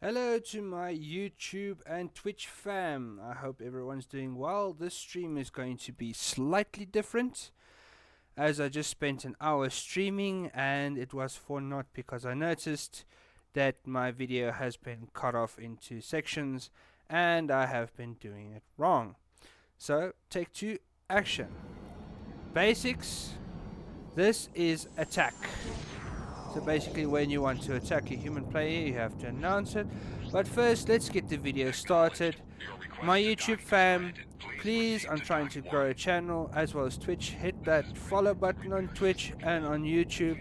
Hello to my YouTube and Twitch fam. I hope everyone's doing well. This stream is going to be slightly different as I just spent an hour streaming and it was for naught because I noticed that my video has been cut off into sections and I have been doing it wrong. So, take 2, action. Basics. This is attack. So basically when you want to attack a human player you have to announce it. But first let's get the video started. My YouTube fam, please, I'm trying to grow a channel as well as Twitch. Hit that follow button on Twitch and on YouTube.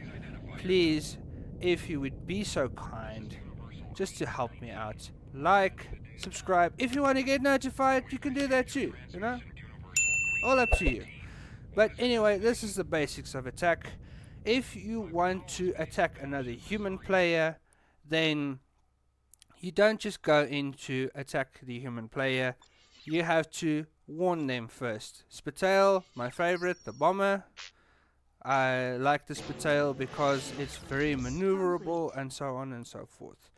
Please, if you would be so kind, just to help me out. Like, subscribe. If you want to get notified, you can do that too, you know? All up to you. But anyway, this is the basics of attack. If you want to attack another human player, then you don't just go in to attack the human player. You have to warn them first. Spatail, my favorite, the bomber. I like the Spatail because it's very maneuverable and so on and so forth.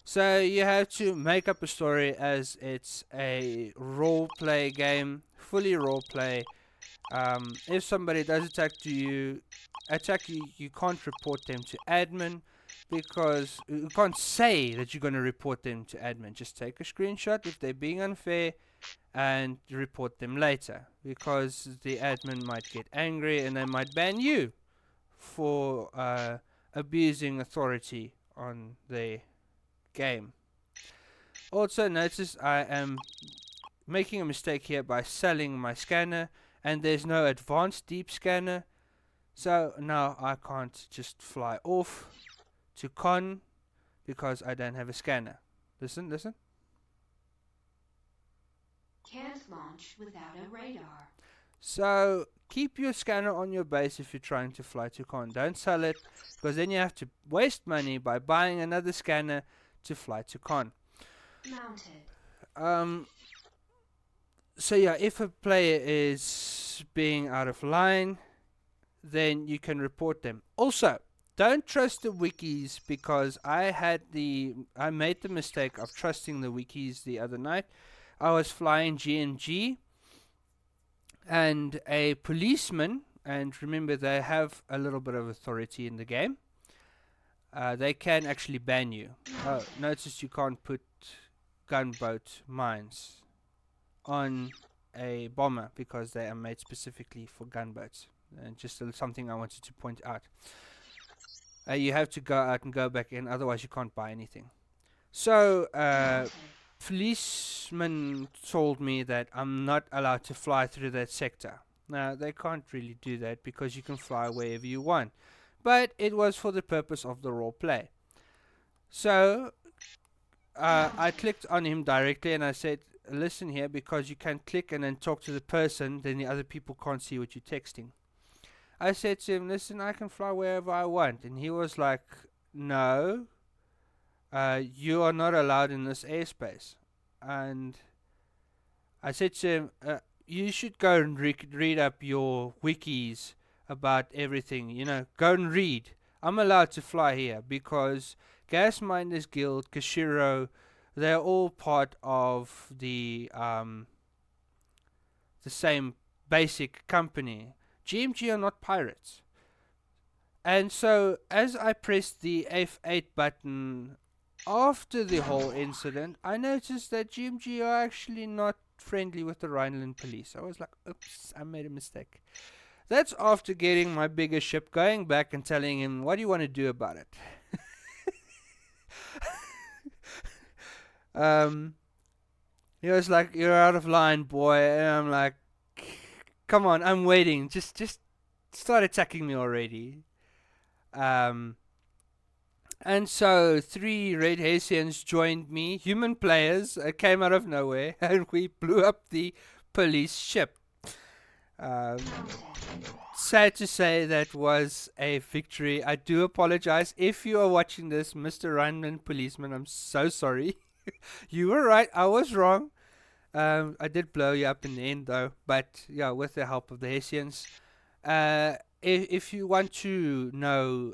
So you have to make up a story as it's a role play game, fully role play. If somebody does attack you, you can't report them to admin because you can't say that you're going to report them to admin. Just take a screenshot if they're being unfair and report them later because the admin might get angry and they might ban you for abusing authority on the game. Also notice I am making a mistake here by selling my scanner. And there's no advanced deep scanner, so now I can't just fly off to con because I don't have a scanner. Listen. Can't launch without a radar. So keep your scanner on your base if you're trying to fly to con. Don't sell it because then you have to waste money by buying another scanner to fly to con. Mounted. So yeah, if a player is being out of line, then you can report them. Also, don't trust the wikis because I made the mistake of trusting the wikis the other night. I was flying GNG and a policeman, and remember they have a little bit of authority in the game. They can actually ban you. Oh, notice you can't put gunboat mines on a bomber because they are made specifically for gunboats. And just something I wanted to point out. You have to go out and go back in, otherwise you can't buy anything. So, policemen told me that I'm not allowed to fly through that sector. Now, they can't really do that because you can fly wherever you want. But it was for the purpose of the role play. So, I clicked on him directly and I said, listen here, because you can click and then talk to the person, then the other people can't see what you're texting. I said to him, listen, I can fly wherever I want. And he was like, no, you are not allowed in this airspace. And I said to him, you should go and read up your wikis about everything. You know, go and read. I'm allowed to fly here because Gas Miners Guild, Kashiro, they're all part of the same basic company. GMG are not pirates. And so, as I pressed the F8 button after the whole incident, I noticed that GMG are actually not friendly with the Rhineland police. I was like, oops, I made a mistake. That's after getting my bigger ship, going back and telling him, what do you want to do about it? He was like, you're out of line, boy. And I'm like, come on, I'm waiting. Just start attacking me already. And so 3 red Hessians joined me, human players, came out of nowhere, and we blew up the police ship. Sad to say that was a victory. I do apologize if you are watching this, Mr. Rhineland policeman. I'm so sorry. You were right, I was wrong. I did blow you up in the end though, but yeah, with the help of the Hessians. If you want to know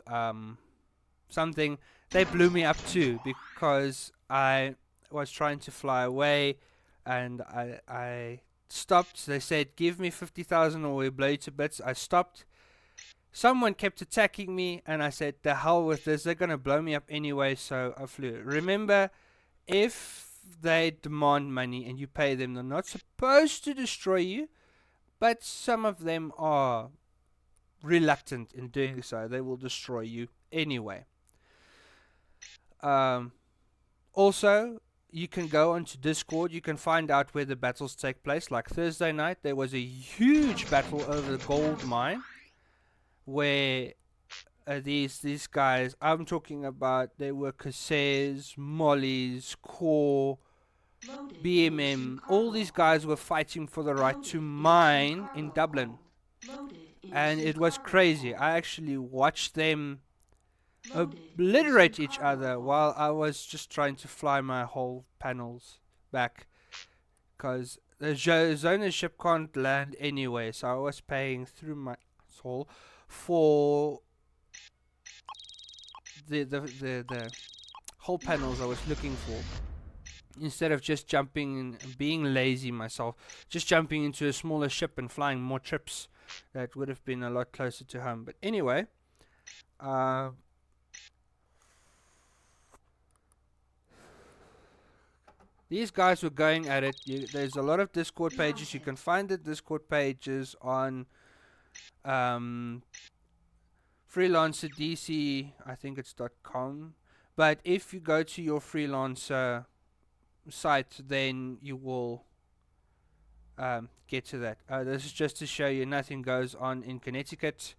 something, they blew me up too because I was trying to fly away, and I stopped. They said, "Give me 50,000 or we'll blow you to bits." I stopped. Someone kept attacking me, and I said, "The hell with this! They're gonna blow me up anyway." So I flew. Remember, if they demand money and you pay them, they're not supposed to destroy you, but some of them are reluctant in doing so. They will destroy you anyway. Also, you can go onto Discord. You can find out where the battles take place. Like Thursday night, there was a huge battle over the gold mine, where these guys, I'm talking about, they were Casses, Mollies, Core, BMM. All these guys were fighting for the right to mine in Dublin, and it was crazy. I actually watched them obliterate each other while I was just trying to fly my whole panels back, because the Xeno ship can't land anyway, so I was paying through my soul for the whole panels I was looking for, instead of just jumping and being lazy myself, just jumping into a smaller ship and flying more trips. That would have been a lot closer to home. But anyway, these guys were going at it. There's a lot of Discord pages. You can find the Discord pages on Freelancer DC, I think it's .com. But if you go to your Freelancer site, then you will get to that. This is just to show you nothing goes on in Connecticut.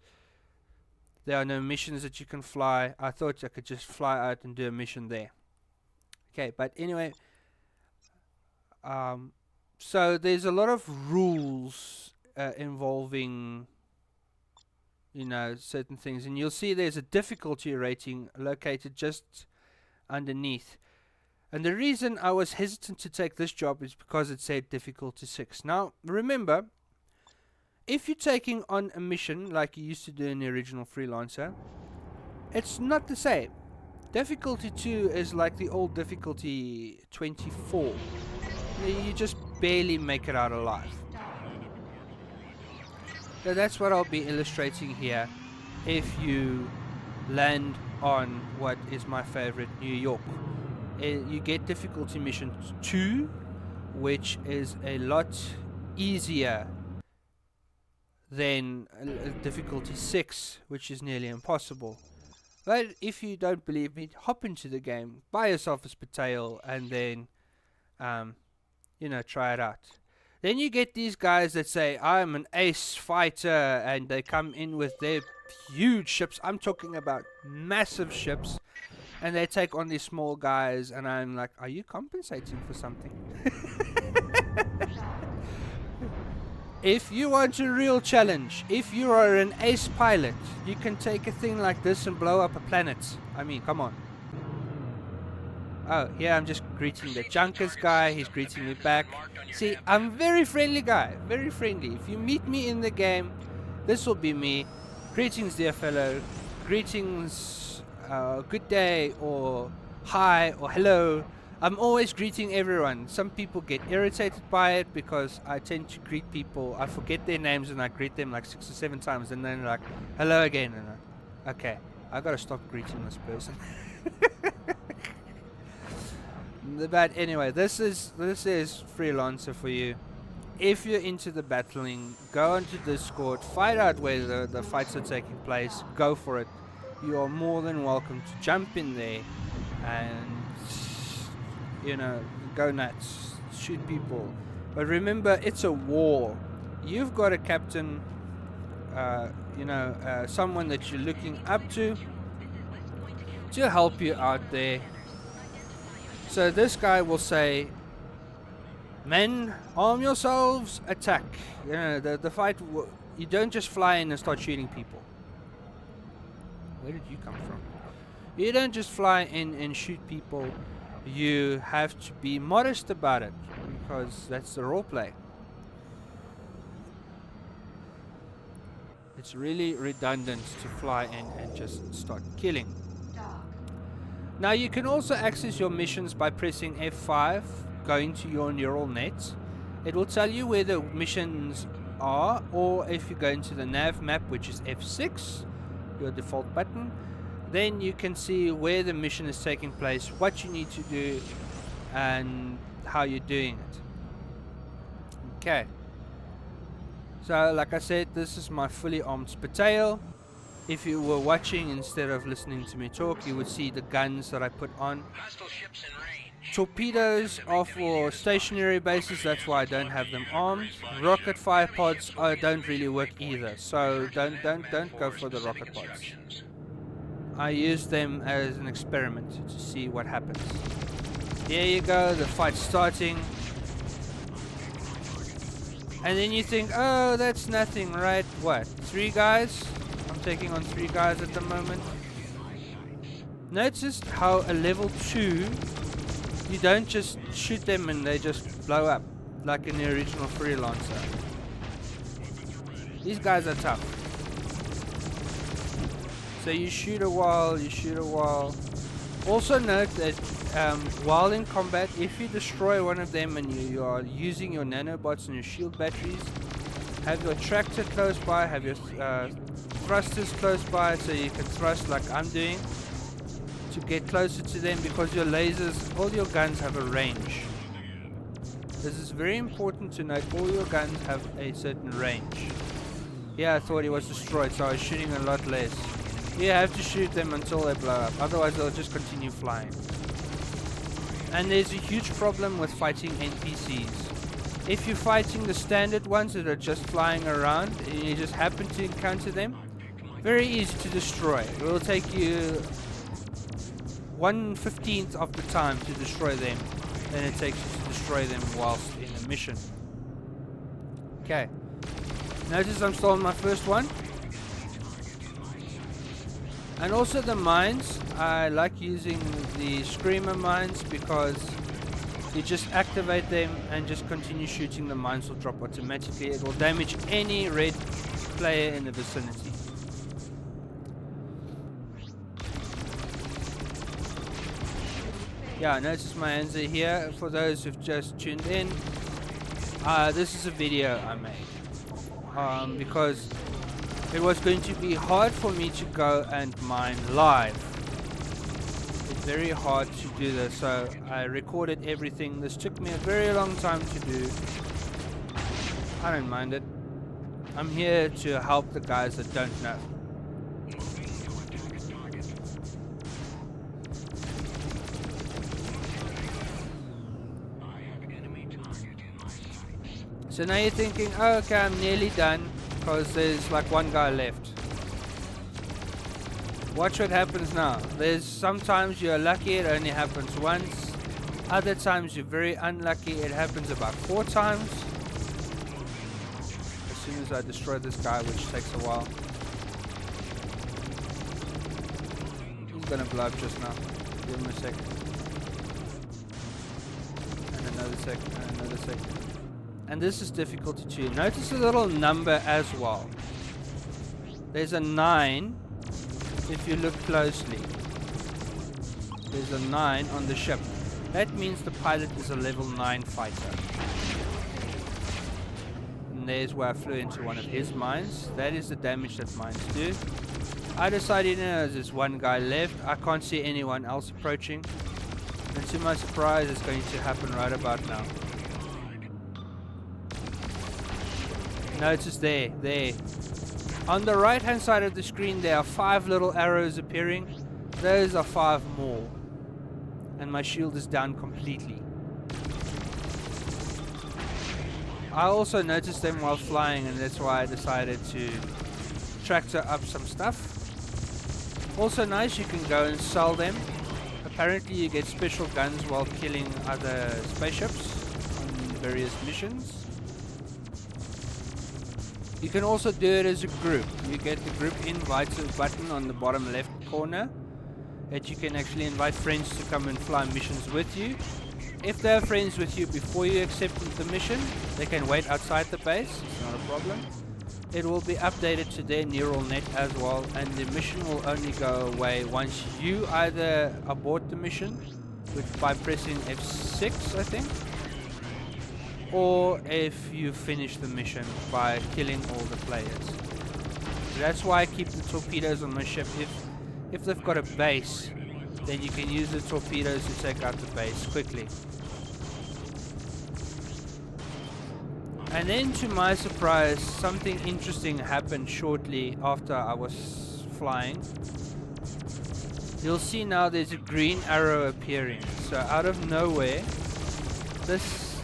There are no missions that you can fly. I thought I could just fly out and do a mission there. Okay, but anyway, so there's a lot of rules involving, you know, certain things, and you'll see there's a difficulty rating located just underneath. And the reason I was hesitant to take this job is because it said difficulty 6. Now, remember, if you're taking on a mission like you used to do in the original Freelancer, it's not the same. Difficulty 2 is like the old difficulty 24. You just barely make it out alive. So that's what I'll be illustrating here if you land on what is my favorite, New York. You get difficulty mission 2, which is a lot easier than difficulty 6, which is nearly impossible. But if you don't believe me, hop into the game, buy yourself a Spatail, and then you know, try it out. Then you get these guys that say, I'm an ace fighter, and they come in with their huge ships. I'm talking about massive ships, and they take on these small guys, and I'm like, are you compensating for something? If you want a real challenge, if you are an ace pilot, you can take a thing like this and blow up a planet. I mean, come on. Oh, here I'm just greeting the Junkers guy. He's greeting me back. See, I'm a very friendly guy. Very friendly. If you meet me in the game, this will be me. Greetings, dear fellow. Greetings, good day, or hi, or hello. I'm always greeting everyone. Some people get irritated by it because I tend to greet people. I forget their names and I greet them like 6 or 7 times, and then like, hello again. And okay, I gotta stop greeting this person. But anyway, this is Freelancer for you. If you're into the battling, go onto Discord, find out where the fights are taking place, go for it. You are more than welcome to jump in there and, you know, go nuts, shoot people. But remember, it's a war. You've got a captain, someone that you're looking up to help you out there. So this guy will say, men, arm yourselves, attack. You know, the fight, you don't just fly in and start shooting people. Where did you come from? You don't just fly in and shoot people. You have to be modest about it, because that's the roleplay. It's really redundant to fly in and just start killing. Now you can also access your missions by pressing F5, going to your neural net. It will tell you where the missions are, or if you go into the nav map, which is F6, your default button, then you can see where the mission is taking place, what you need to do, and how you're doing it. Okay. So, like I said, this is my fully armed Spatail. If you were watching instead of listening to me talk, you would see the guns that I put on. Torpedoes are for stationary bases, that's why I don't have them armed. Rocket fire pods don't really work either, so don't go for the rocket pods. I use them as an experiment to see what happens. There you go, the fight's starting. And then you think, oh, that's nothing, right? What? 3 guys? I'm taking on 3 guys at the moment. Notice how a level 2, you don't just shoot them and they just blow up, like in the original Freelancer. These guys are tough. So you shoot a while, you shoot a while. Also note that while in combat, if you destroy one of them and you are using your nanobots and your shield batteries, have your tractor close by, have your thrusters close by so you can thrust like I'm doing to get closer to them, because your lasers, all your guns have a range. This is very important to note, all your guns have a certain range. Yeah, I thought he was destroyed, so I was shooting a lot less. You have to shoot them until they blow up, otherwise they'll just continue flying. And there's a huge problem with fighting NPCs. If you're fighting the standard ones that are just flying around and you just happen to encounter them, very easy to destroy. It will take you 1/15 of the time to destroy them than it takes you to destroy them whilst in a mission. Okay. Notice I'm still on my first one. And also the mines, I like using the screamer mines because you just activate them and just continue shooting, the mines will drop automatically. It will damage any red player in the vicinity. Yeah, notice my hands are here. For those who've just tuned in, this is a video I made because it was going to be hard for me to go and mine live. It's very hard to do this, so I recorded everything. This took me a very long time to do. I don't mind it. I'm here to help the guys that don't know. So now you're thinking, oh, okay, I'm nearly done, because there's like one guy left. Watch what happens now. There's sometimes you're lucky, it only happens once. Other times you're very unlucky, it happens about 4 times. As soon as I destroy this guy, which takes a while. He's gonna blow up just now. Give him a second. And another second, and another second. And this is difficulty 2. Notice the little number as well. There's a 9 if you look closely. There's a 9 on the ship. That means the pilot is a level 9 fighter. And there's where I flew into one of his mines. That is the damage that mines do. I decided, there's one guy left. I can't see anyone else approaching. And to my surprise, it's going to happen right about now. Notice there. On the right hand side of the screen there are 5 little arrows appearing. Those are 5 more. And my shield is down completely. I also noticed them while flying, and that's why I decided to tractor up some stuff. Also nice, you can go and sell them. Apparently you get special guns while killing other spaceships on various missions. You can also do it as a group. You get the group invite button on the bottom left corner that you can actually invite friends to come and fly missions with you. If they're friends with you before you accept the mission, they can wait outside the base. It's not a problem. it will be updated to their neural net as well, and the mission will only go away once you either abort the mission by pressing F6, I think, or if you finish the mission by killing all the players. That's why I keep the torpedoes on my ship. If they've got a base, then you can use the torpedoes to take out the base quickly. And then, to my surprise, something interesting happened shortly after I was flying. You'll see now there's a green arrow appearing. So out of nowhere, this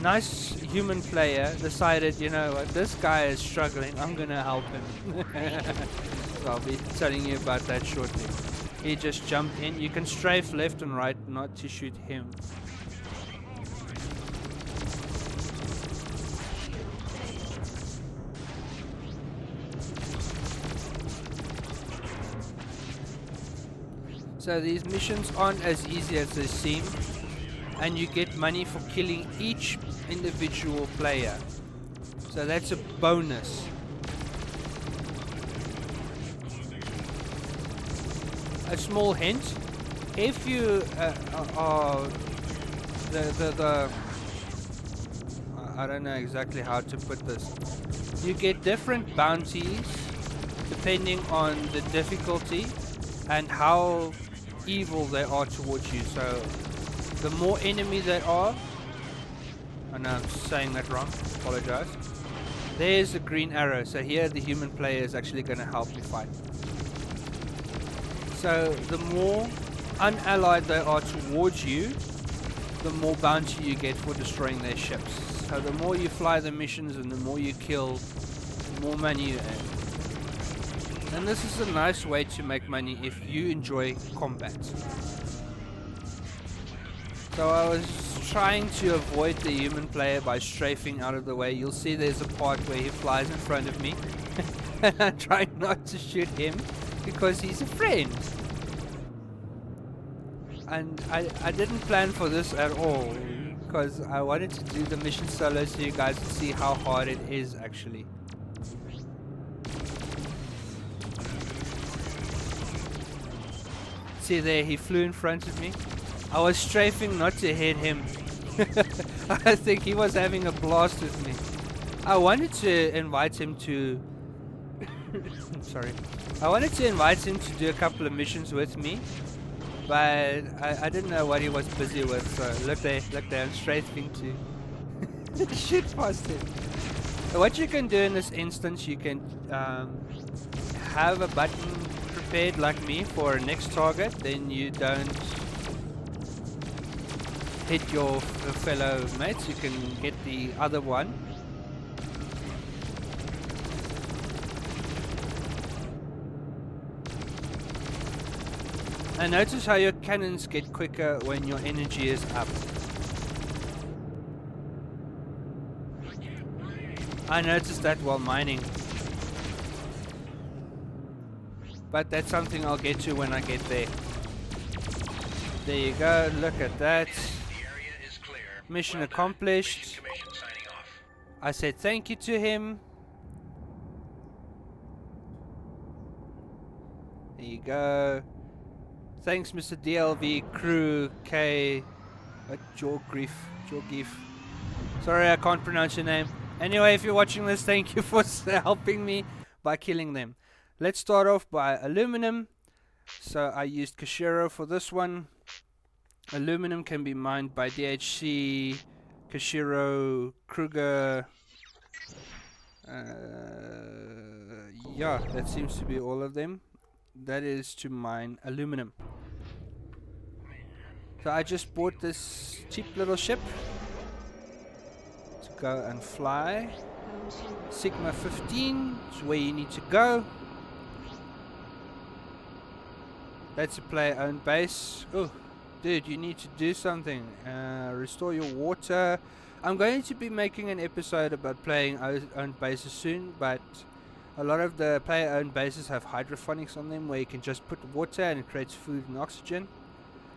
nice human player decided, you know what, this guy is struggling, I'm gonna help him. So I'll be telling you about that shortly. He just jumped in. You can strafe left and right not to shoot him. So these missions aren't as easy as they seem, and you get money for killing each individual player. So that's a bonus. A small hint: if you are I don't know exactly how to put this. You get different bounties depending on the difficulty and how evil they are towards you. So the more enemy there are, I know I'm saying that wrong, apologize. There's a green arrow, so here the human player is actually going to help me fight. So the more unallied they are towards you, the more bounty you get for destroying their ships. So the more you fly the missions and the more you kill, the more money you earn. And this is a nice way to make money if you enjoy combat. So I was trying to avoid the human player by strafing out of the way. You'll see there's a part where he flies in front of me. And I'm trying not to shoot him because he's a friend. And I didn't plan for this at all, because I wanted to do the mission solo so you guys can see how hard it is actually. See there, he flew in front of me. I was strafing not to hit him. I think he was having a blast with me. I wanted to invite him to sorry. I wanted to invite him to do a couple of missions with me, but I didn't know what he was busy with. So look there, I'm strafing to shoot past him. So what you can do in this instance, you can have a button prepared like me for a next target, then you don't hit your fellow mates. You can get the other one. And notice how your cannons get quicker when your energy is up. I noticed that while mining. But that's something I'll get to when I get there. There you go, look at that. Mission accomplished. I said thank you to him. There you go. Thanks, Mr. DLV Crew K. Jorgrief. Sorry, I can't pronounce your name. Anyway, if you're watching this, thank you for helping me by killing them. Let's start off by aluminum. So I used Kashiro for this one. Aluminum can be mined by DHC, Kashiro, Kruger. Yeah, that seems to be all of them. That is to mine aluminum. So I just bought this cheap little ship to go and fly. Sigma 15 is where you need to go. That's a player-owned base. Oh, dude, you need to do something. Restore your water. I'm going to be making an episode about player-owned bases soon, but a lot of the player-owned bases have hydroponics on them where you can just put water and it creates food and oxygen.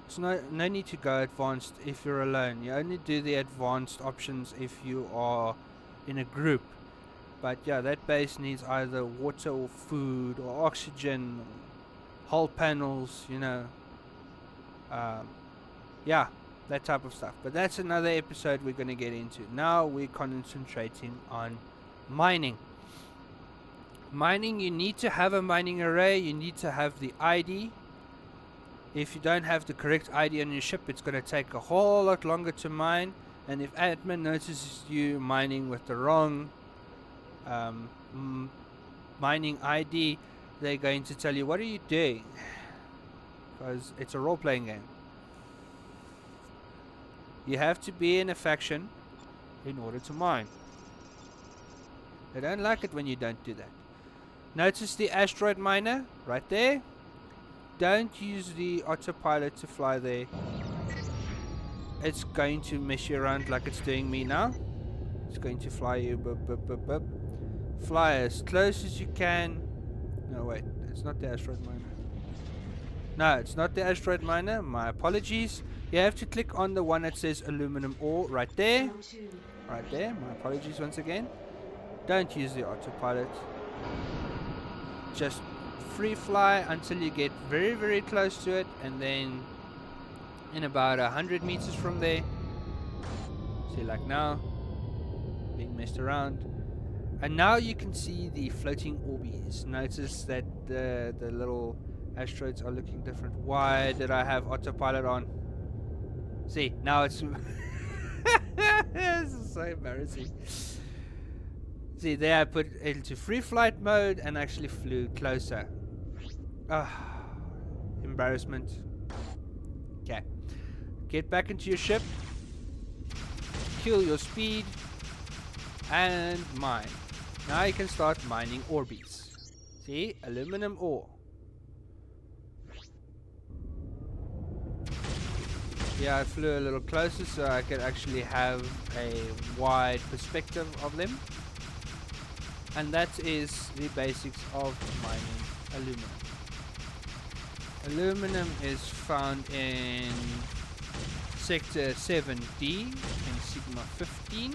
So no need to go advanced if you're alone. You only do the advanced options if you are in a group. But yeah, that base needs either water or food or oxygen, or hull panels, you know. Yeah, that type of stuff. But that's another episode we're going to get into. Now we're concentrating on mining. Mining, you need to have a mining array. You need to have the ID. If you don't have the correct ID on your ship, it's going to take a whole lot longer to mine. And if admin notices you mining with the wrong mining ID, they're going to tell you, what are you doing? Because it's a role-playing game. You have to be in a faction in order to mine. They don't like it when you don't do that. Notice the asteroid miner right there. Don't use the autopilot to fly there. It's going to mess you around like it's doing me now. It's going to fly you. Fly as close as you can. No, wait. It's not the asteroid miner. No, it's not the asteroid miner. My apologies. You have to click on the one that says aluminum ore right there. Right there. My apologies once again. Don't use the autopilot. Just free fly until you get very, very close to it, and then in about 100 meters from there, see, like now, being messed around, and now you can see the floating orbies. Notice that the little asteroids are looking different. Why did I have autopilot on? See, now it's this is so embarrassing. See, there I put it into free flight mode and actually flew closer. Embarrassment. Okay. Get back into your ship. Kill your speed. And mine. Now you can start mining orbies. See? Aluminum ore. Yeah, I flew a little closer so I could actually have a wide perspective of them. And that is the basics of mining aluminum. Aluminum is found in sector 7D in Sigma 15.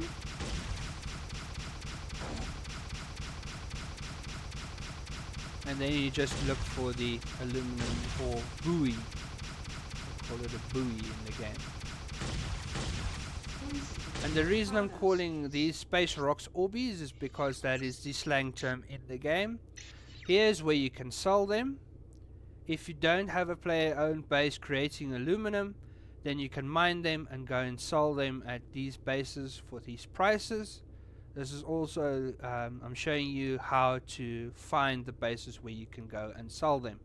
And then you just look for the aluminum or buoy. They call it a buoy in the game. And the reason I'm calling these space rocks orbies is because that is the slang term in the game. Here's where you can sell them. If you don't have a player-owned base creating aluminum, then you can mine them and go and sell them at these bases for these prices. This is also, I'm showing you how to find the bases where you can go and sell them.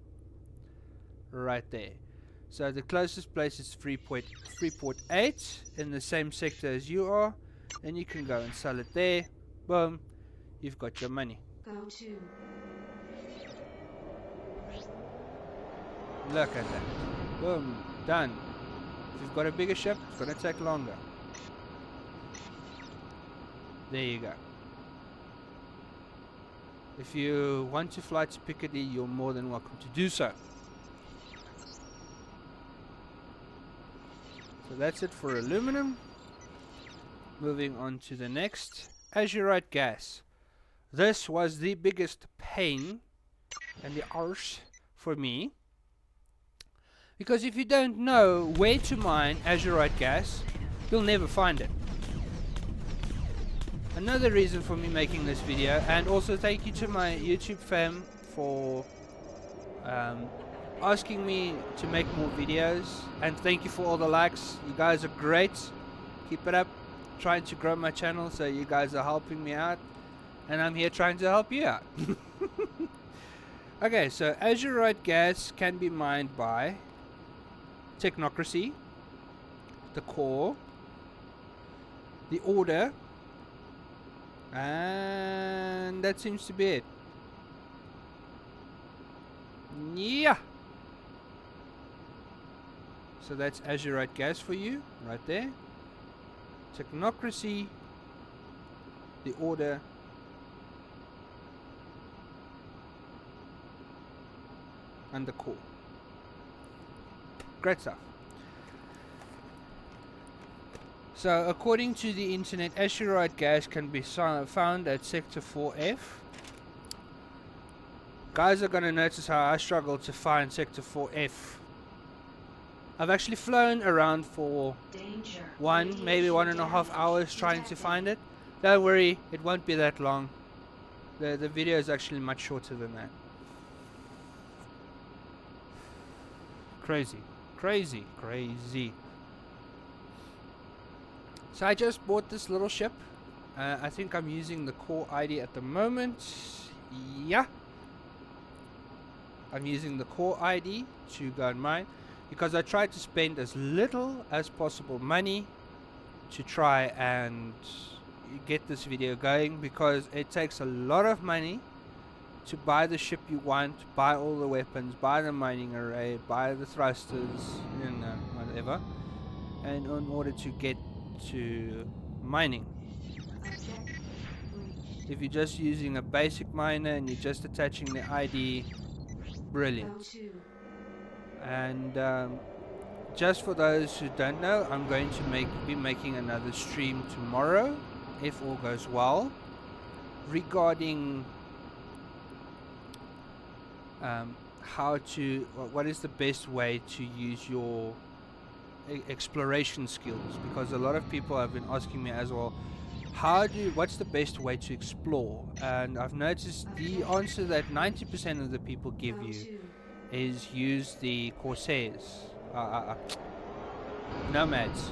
Right there. So the closest place is Freeport 8 in the same sector as you are. Then you can go and sell it there. Boom. You've got your money. Go to. Look at that. Boom. Done. If you've got a bigger ship, it's going to take longer. There you go. If you want to fly to Piccadilly, you're more than welcome to do so. So that's it for aluminum. Moving on to the next. Azurite gas. This was the biggest pain and the arse for me. Because if you don't know where to mine Azurite gas, you'll never find it. Another reason for me making this video, and also thank you to my YouTube fam for asking me to make more videos, and thank you for all the likes. You guys are great. Keep it up. Trying to grow my channel, so you guys are helping me out, and I'm here trying to help you out. Okay, so Azurite gas can be mined by Technocracy, the Core, the Order, and that seems to be it. Yeah. So that's Azurite gas for you, right there. Technocracy, the Order, and the Core. Great stuff. So according to the internet, Azurite Gas can be found at Sector 4F. Guys are going to notice how I struggle to find Sector 4F. I've actually flown around for maybe 1.5 hours trying to find it. Don't worry, it won't be that long. The video is actually much shorter than that. Crazy. So I just bought this little ship. I think I'm using the core ID at the moment. Yeah. I'm using the core ID to go and mine, because I tried to spend as little as possible money to try and get this video going, because it takes a lot of money to buy the ship you want, buy all the weapons, buy the mining array, buy the thrusters, whatever, and in order to get to mining. If you're just using a basic miner and you're just attaching the ID, brilliant. And just for those who don't know, I'm going to be making another stream tomorrow, if all goes well, regarding what is the best way to use your exploration skills, because a lot of people have been asking me as well, what's the best way to explore? And I've noticed the answer that 90% of the people give you is use the Corsairs, Nomads.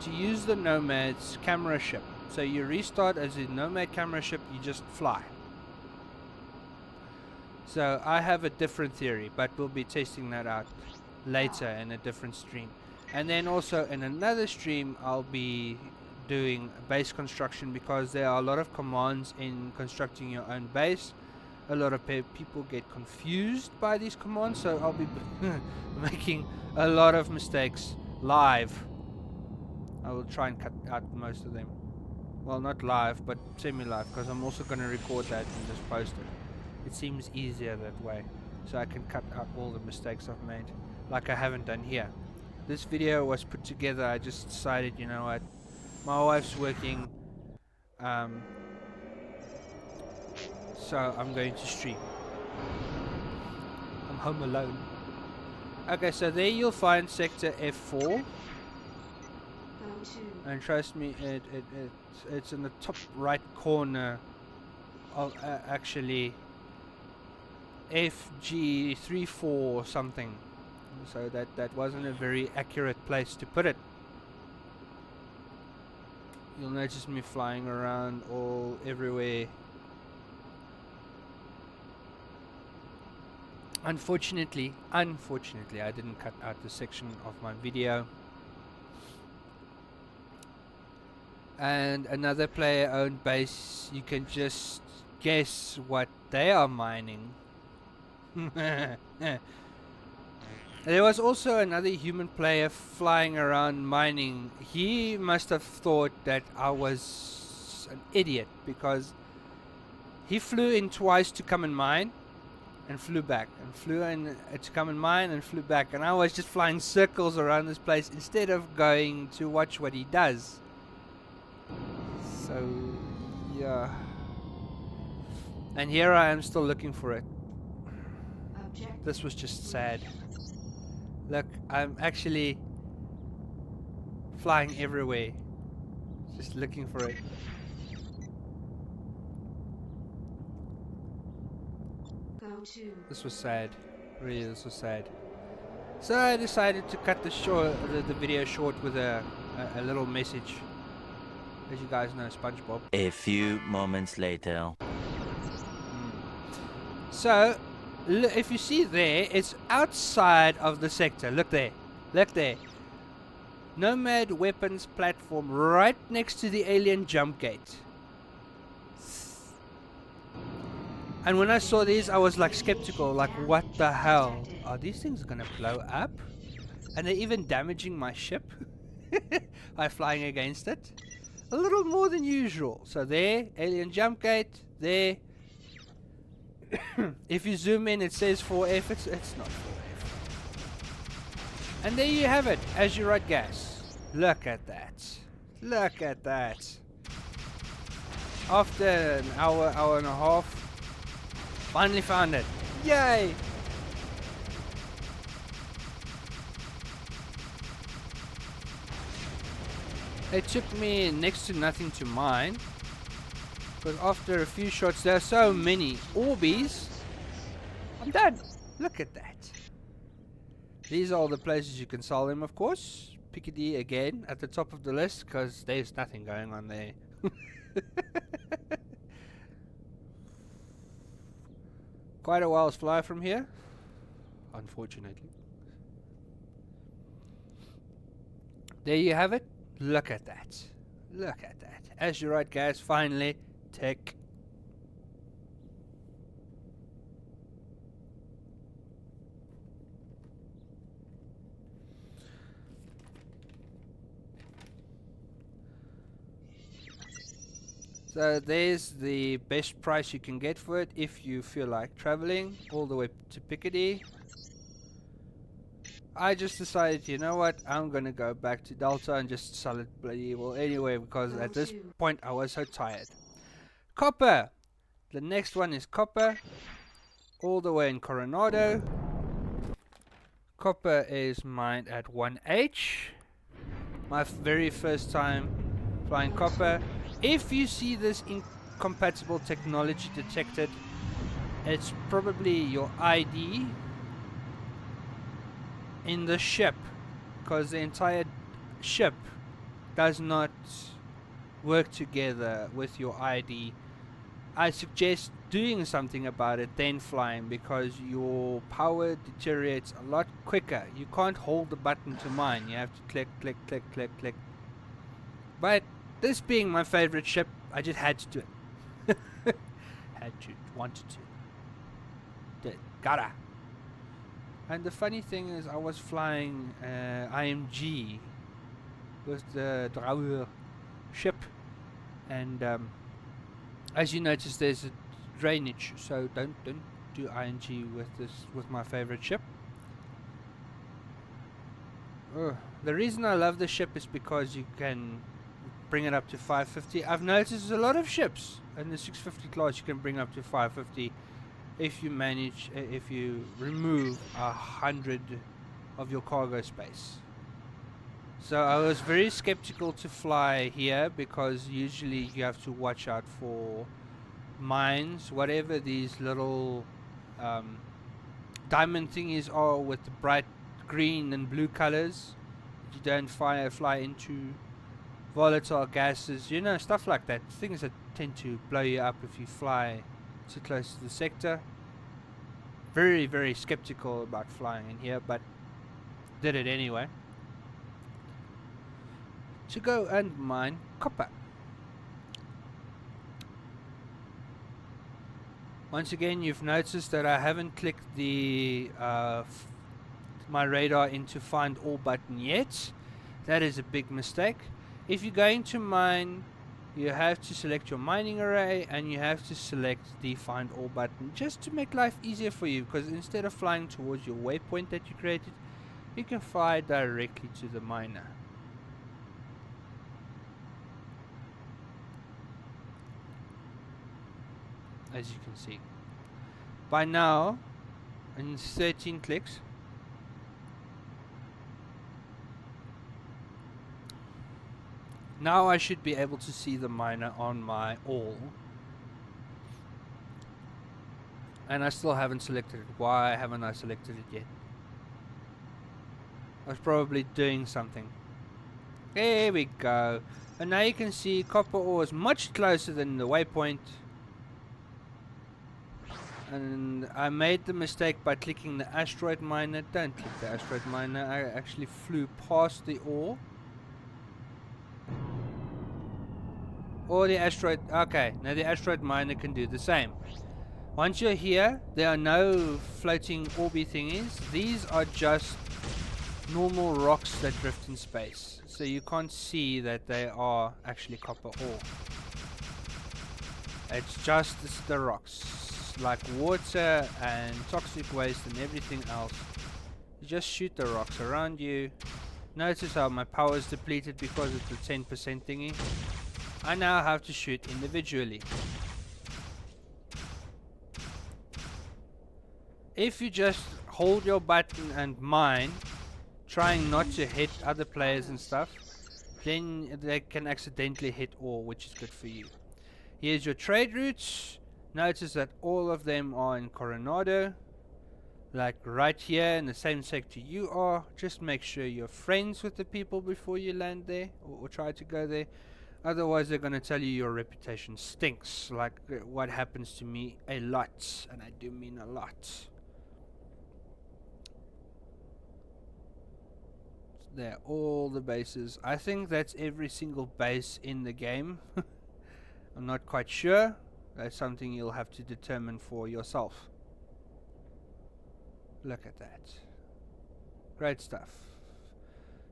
To use the Nomads camera ship. So you restart as a Nomad camera ship, you just fly. So I have a different theory, but we'll be testing that out later in a different stream. And then also in another stream I'll be doing base construction, because there are a lot of commands in constructing your own base. A lot of people get confused by these commands, so I'll be making a lot of mistakes live. I will try and cut out most of them. Well, not live, but semi-live, because I'm also going to record that and just post it. It seems easier that way, so I can cut out all the mistakes I've made, like I haven't done here. This video was put together, I just decided, you know what, my wife's working, so I'm going to stream. I'm home alone. Okay, so there you'll find Sector F4. And trust me, it's in the top right corner of actually FG34 or something. So that wasn't a very accurate place to put it. You'll notice me flying around everywhere. Unfortunately, I didn't cut out the section of my video. And another player-owned base, you can just guess what they are mining. There was also another human player flying around mining. He must have thought that I was an idiot, because he flew in twice to come and mine and flew back, and flew in to come and mine and flew back, and I was just flying circles around this place instead of going to watch what he does. So yeah, and here I am still looking for it. This was just sad. Look, I'm actually flying everywhere, just looking for it. This was sad. Really, this was sad. So I decided to cut the video short with a little message. As you guys know, SpongeBob. A few moments later. So, if you see there, it's outside of the sector. Look there. Look there. Nomad weapons platform right next to the alien jump gate. And when I saw these, I was like skeptical, like what the hell? Are these things gonna blow up? And they're even damaging my ship by flying against it. A little more than usual. So there, alien jump gate, there. If you zoom in, it says 4F, it's not 4F. And there you have it, Azurite Gas. Look at that. Look at that. After an hour, hour and a half, finally found it. Yay! It took me next to nothing to mine, because after a few shots there are so many Orbeez. I'm done. Look at that. These are all the places you can sell them, of course. Piccadilly again at the top of the list, because there's nothing going on there. Quite a while's fly from here, unfortunately. There you have it. Look at that. Look at that. Azurite gas finally. Tick. So there's the best price you can get for it if you feel like traveling all the way to Piccadilly. I just decided, you know what, I'm gonna go back to Delta and just sell it bloody well anyway, because at this point I was so tired. Copper! The next one is copper, all the way in Coronado. Copper is mined at 1H. My very first time flying copper. If you see this incompatible technology detected, it's probably your ID in the ship, because the entire ship does not work together with your ID. I suggest doing something about it, then flying, because your power deteriorates a lot quicker. You can't hold the button to mine, you have to click, click, click, click, click. But this being my favorite ship, I just had to do it. Had to, wanted to. Did, gotta. And the funny thing is, I was flying IMG with the Drauer ship, and as you notice, there's a drainage, so don't do ING with my favorite ship. The reason I love the ship is because you can bring it up to 550. I've noticed there's a lot of ships in the 650 class you can bring up to 550 if you manage, if you remove 100 of your cargo space. So I was very skeptical to fly here, because usually you have to watch out for mines, whatever these little diamond thingies are with the bright green and blue colors. You don't fly into volatile gases, you know, stuff like that. Things that tend to blow you up if you fly too close to the sector. Very, very skeptical about flying in here, but did it anyway. To go and mine copper. Once again, you've noticed that I haven't clicked the my radar into find all button yet. That is a big mistake. If you're going to mine, you have to select your mining array, and you have to select the find all button, just to make life easier for you, because instead of flying towards your waypoint that you created, you can fly directly to the miner. As you can see. By now, in 13 clicks, now I should be able to see the miner on my all. And I still haven't selected it. Why haven't I selected it yet? I was probably doing something. There we go. And now you can see copper ore is much closer than the waypoint. And I made the mistake by clicking the asteroid miner. Don't click the asteroid miner. I actually flew past the ore. Or the asteroid. Okay, now the asteroid miner can do the same. Once you're here, there are no floating orby thingies. These are just normal rocks that drift in space. So you can't see that they are actually copper ore. It's just the rocks. Like water and toxic waste and everything else. You just shoot the rocks around you, Notice how my power is depleted because of the 10% thingy. I now have to shoot individually. If you just hold your button and mine, trying not to hit other players and stuff, then they can accidentally hit ore, which is good for you. Here's your trade routes. Notice that all of them are in Coronado, like right here in the same sector you are. Just make sure you're friends with the people before you land there, or try to go there. Otherwise they're going to tell you your reputation stinks, like what happens to me a lot, and I do mean a lot. There, all the bases. I think that's every single base in the game. I'm not quite sure. That's something you'll have to determine for yourself. Look at that. Great stuff.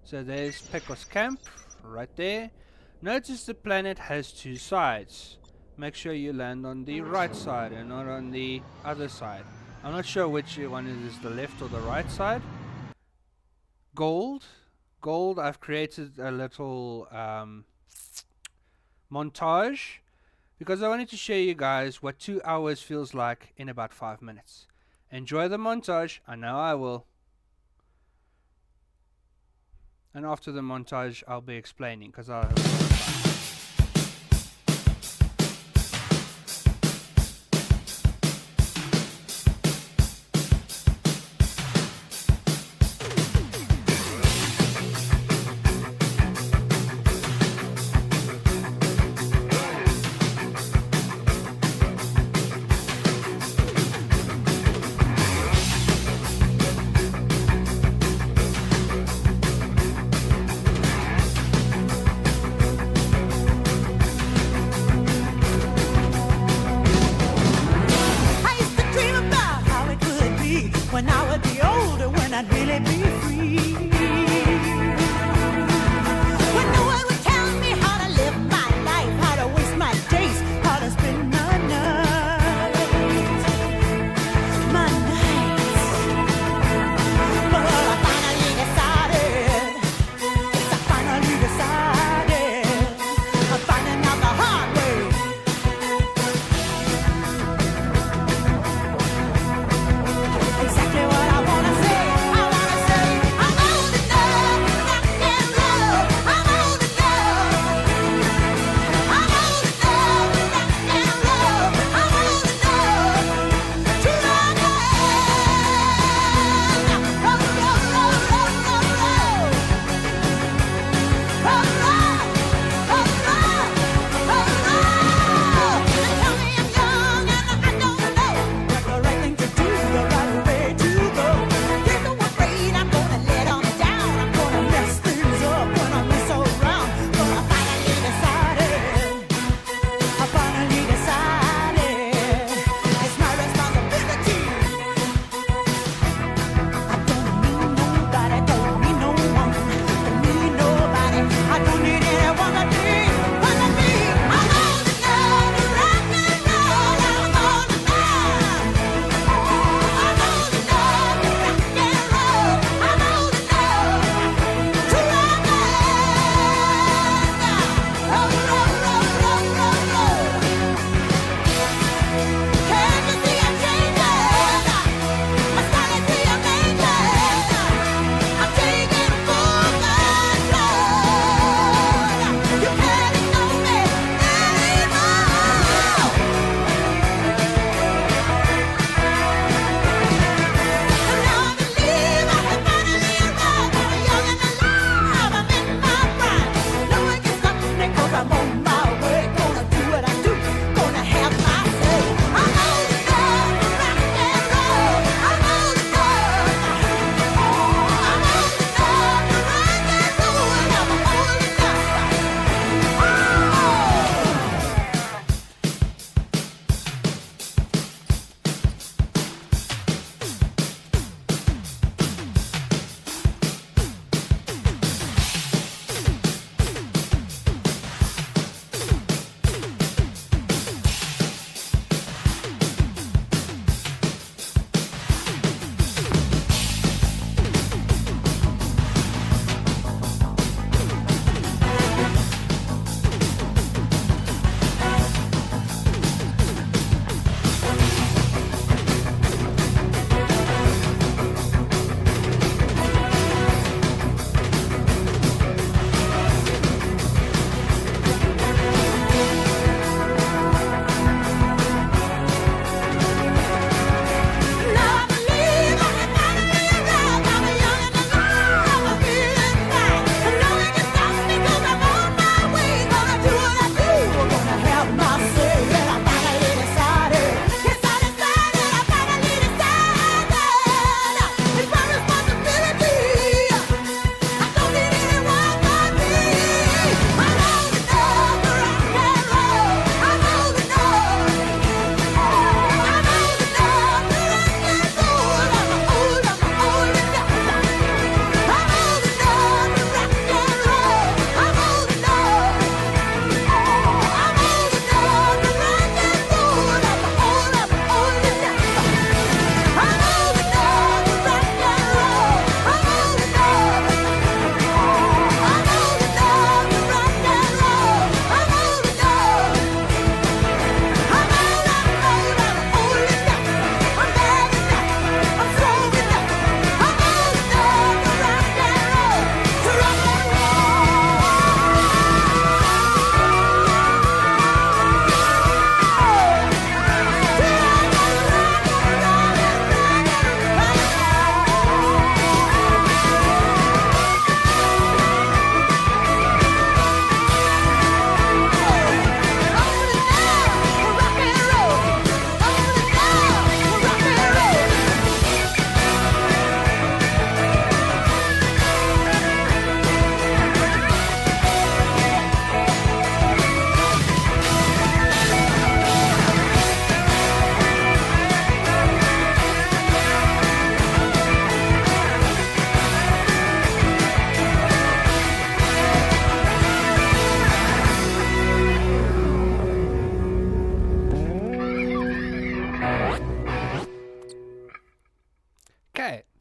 So there's Pecos Camp, right there. Notice the planet has two sides. Make sure you land on the right side and not on the other side. I'm not sure which one is the left or the right side. Gold. Gold, I've created a little montage because I wanted to show you guys what 2 hours feels like in about 5 minutes. Enjoy the montage. I know I will. And after the montage I'll be explaining because I'll have a lot of time.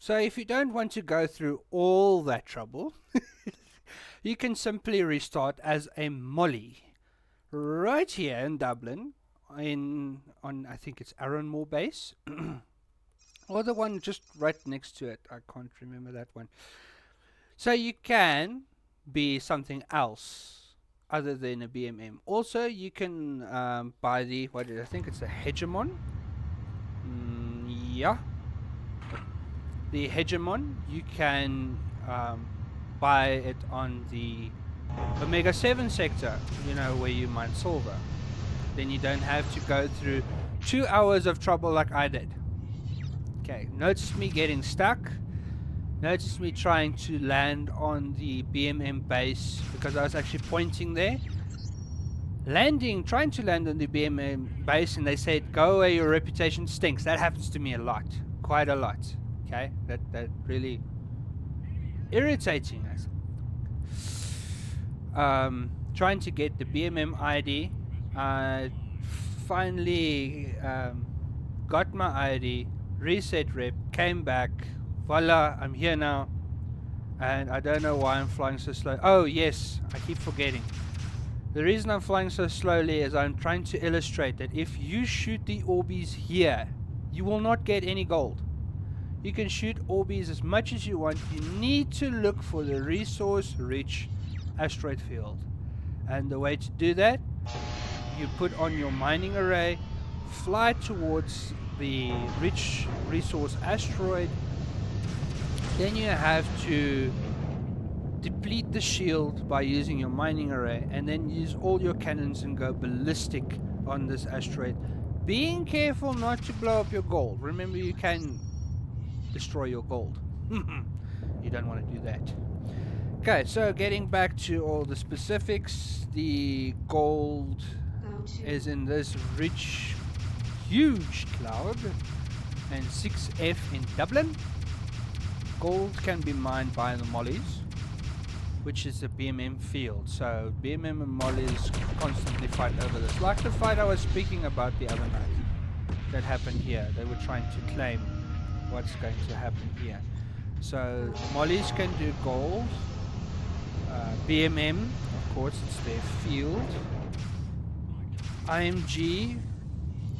So if you don't want to go through all that trouble, you can simply restart as a molly right here in Dublin, on I think it's Arranmore base, or the one just right next to it. I can't remember that one. So you can be something else other than a BMM. Also, you can buy the I think it's a Hegemon. Yeah, the Hegemon. You can buy it on the Omega 7 sector, where you mine silver. Then you don't have to go through 2 hours of trouble like I did. Okay, notice me getting stuck. Notice me trying to land on the BMM base because I was actually pointing there. Trying to land on the BMM base, and they said, "Go away, your reputation stinks." That happens to me a lot. Quite a lot. Okay? That really irritating us. Trying to get the BMM ID. Finally got my ID, reset rep, came back. Voila, I'm here now. And I don't know why I'm flying so slow. Oh, yes, I keep forgetting. The reason I'm flying so slowly is I'm trying to illustrate that if you shoot the Orbeez here, you will not get any gold. You can shoot Orbeez as much as you want. You need to look for the resource-rich asteroid field. And the way to do that, you put on your mining array, fly towards the rich resource asteroid. Then you have to deplete the shield by using your mining array, and then use all your cannons and go ballistic on this asteroid. Being careful not to blow up your gold. Remember, you can destroy your gold. You don't want to do that. Okay, so getting back to all the specifics, the gold is in this rich, huge cloud, and 6F in Dublin. Gold can be mined by the mollies, which is a BMM field. So BMM and mollies constantly fight over this. Like the fight I was speaking about the other night that happened here. They were trying to claim what's going to happen here. So mollies can do gold. BMM, of course, it's their field. IMG,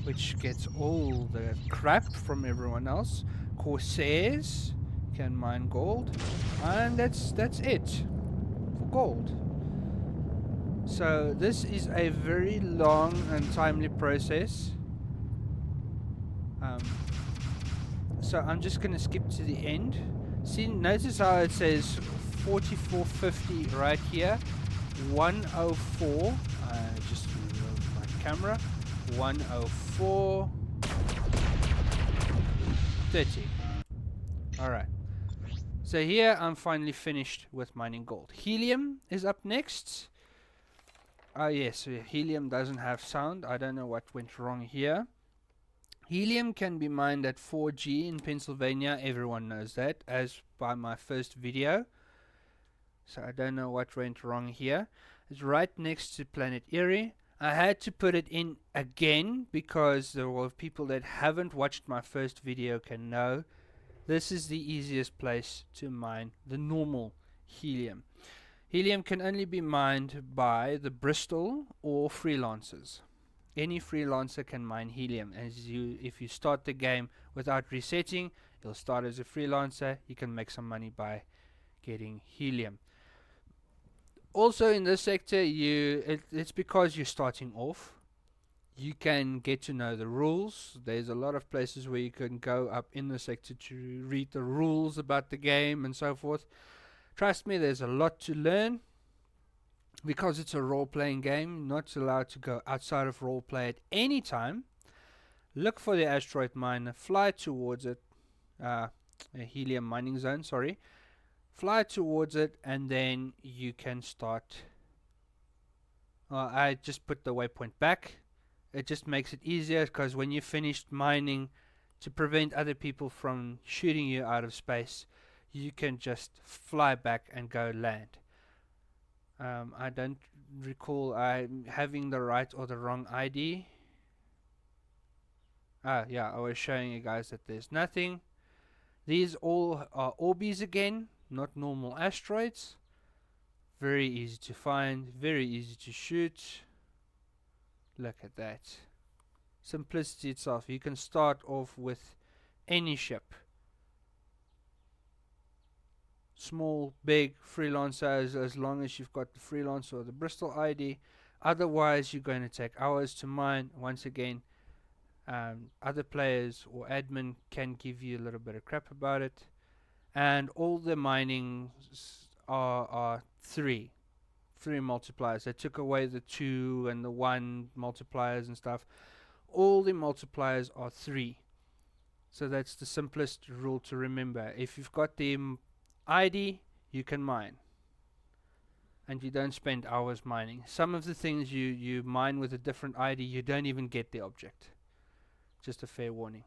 which gets all the crap from everyone else. Corsairs can mine gold, and that's it for gold. So this is a very long and timely process. So I'm just going to skip to the end. See, notice how it says 4450 right here, 104. Just move my camera. 104. 30. Alright. So here I'm finally finished with mining gold. Helium is up next. Oh yes, helium doesn't have sound. I don't know what went wrong here. Helium can be mined at 4G in Pennsylvania. Everyone knows that, as by my first video. So I don't know what went wrong here. It's right next to Planet Erie. I had to put it in again because there were people that haven't watched my first video can know. This is the easiest place to mine the normal helium. Helium can only be mined by the Bristol or freelancers. Any freelancer can mine helium. If you start the game without resetting, you'll start as a freelancer. You can make some money by getting helium. Also in this sector, it's because you're starting off. You can get to know the rules. There's a lot of places where you can go up in the sector to read the rules about the game and so forth. Trust me, there's a lot to learn. Because it's a role-playing game, not allowed to go outside of role-play at any time. Look for the asteroid miner, fly towards it, a helium mining zone, sorry. Fly towards it, and then you can start. I just put the waypoint back. It just makes it easier, because when you've finished mining, to prevent other people from shooting you out of space, you can just fly back and go land. I don't recall having the right or the wrong ID. Yeah, I was showing you guys that there's nothing. These all are Orbeez again, not normal asteroids. Very easy to find, very easy to shoot. Look at that. Simplicity itself. You can start off with any ship. Small, big, freelancers, as long as you've got the freelancer or the Bristol ID. Otherwise, you're going to take hours to mine. Once again, other players or admin can give you a little bit of crap about it. And all the mining are three multipliers. They took away the 2 and the 1 multipliers and stuff. All the multipliers are 3. So that's the simplest rule to remember. If you've got the ID, you can mine. And you don't spend hours mining. Some of the things you mine with a different ID, you don't even get the object. Just a fair warning.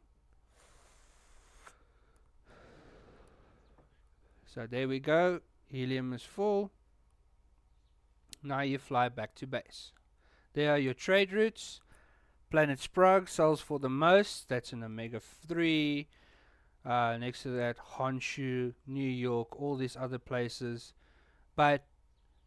So there we go. Helium is full. Now you fly back to base. There are your trade routes. Planet Sprague sells for the most. That's an Omega 3. Next to that, Honshu, New York, all these other places. But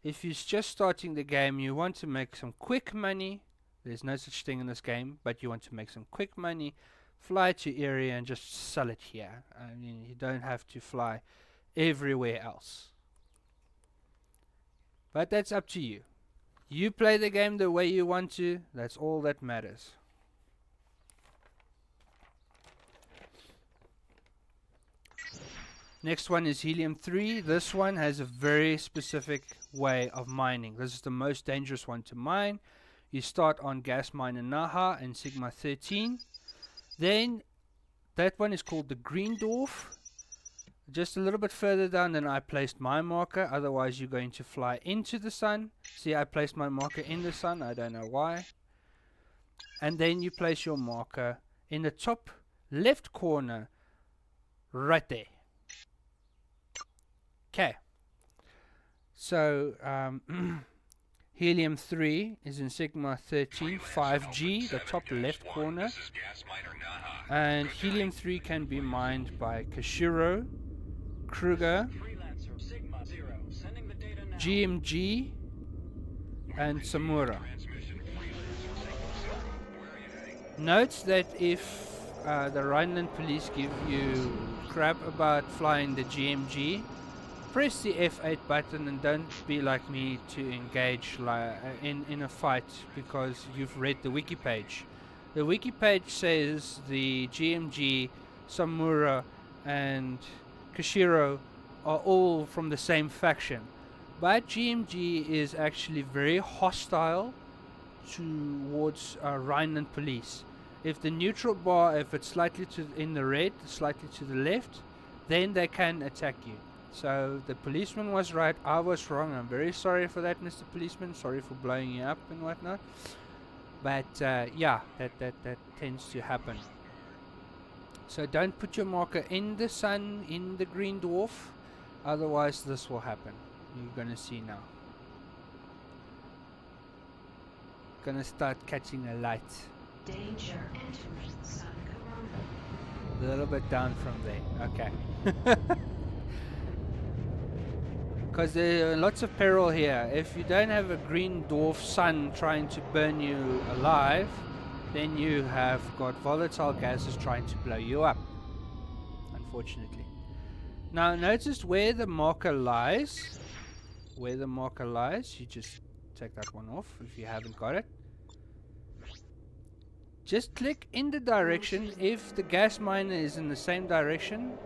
if you're just starting the game, you want to make some quick money. There's no such thing in this game, but you want to make some quick money. Fly to area and just sell it here. I mean, you don't have to fly everywhere else. But that's up to you. You play the game the way you want to. That's all that matters. Next one is Helium 3. This one has a very specific way of mining. This is the most dangerous one to mine. You start on gas miner Naha and Sigma 13. Then that one is called the Green Dwarf. Just a little bit further down than I placed my marker. Otherwise you're going to fly into the sun. See, I placed my marker in the sun. I don't know why. And then you place your marker in the top left corner. Right there. Okay. So Helium 3 is in Sigma 13 5G, the top left corner. And Helium 3 can be mined by Kashiro, Kruger, GMG, and Samura. Note that if the Rhineland police give you crap about flying the GMG, press the F8 button and don't be like me to engage in a fight because you've read the wiki page. The wiki page says the GMG, Samura, and Kashiro are all from the same faction, but GMG is actually very hostile towards Rhineland police. If the neutral bar, if it's slightly in the red, slightly to the left, then they can attack you. So the policeman was right, I was wrong. I'm very sorry for that, Mr. Policeman. Sorry for blowing you up and whatnot. But yeah, that tends to happen. So don't put your marker in the sun, in the Green Dwarf. Otherwise this will happen. You're gonna see now. Gonna start catching a light. Danger entering sun corona. A little bit down from there. Okay. Because there are lots of peril here. If you don't have a green dwarf sun trying to burn you alive, then you have got volatile gases trying to blow you up, unfortunately. Now notice where the marker lies. Where the marker lies, you just take that one off if you haven't got it. Just click in the direction if the gas miner is in the same direction.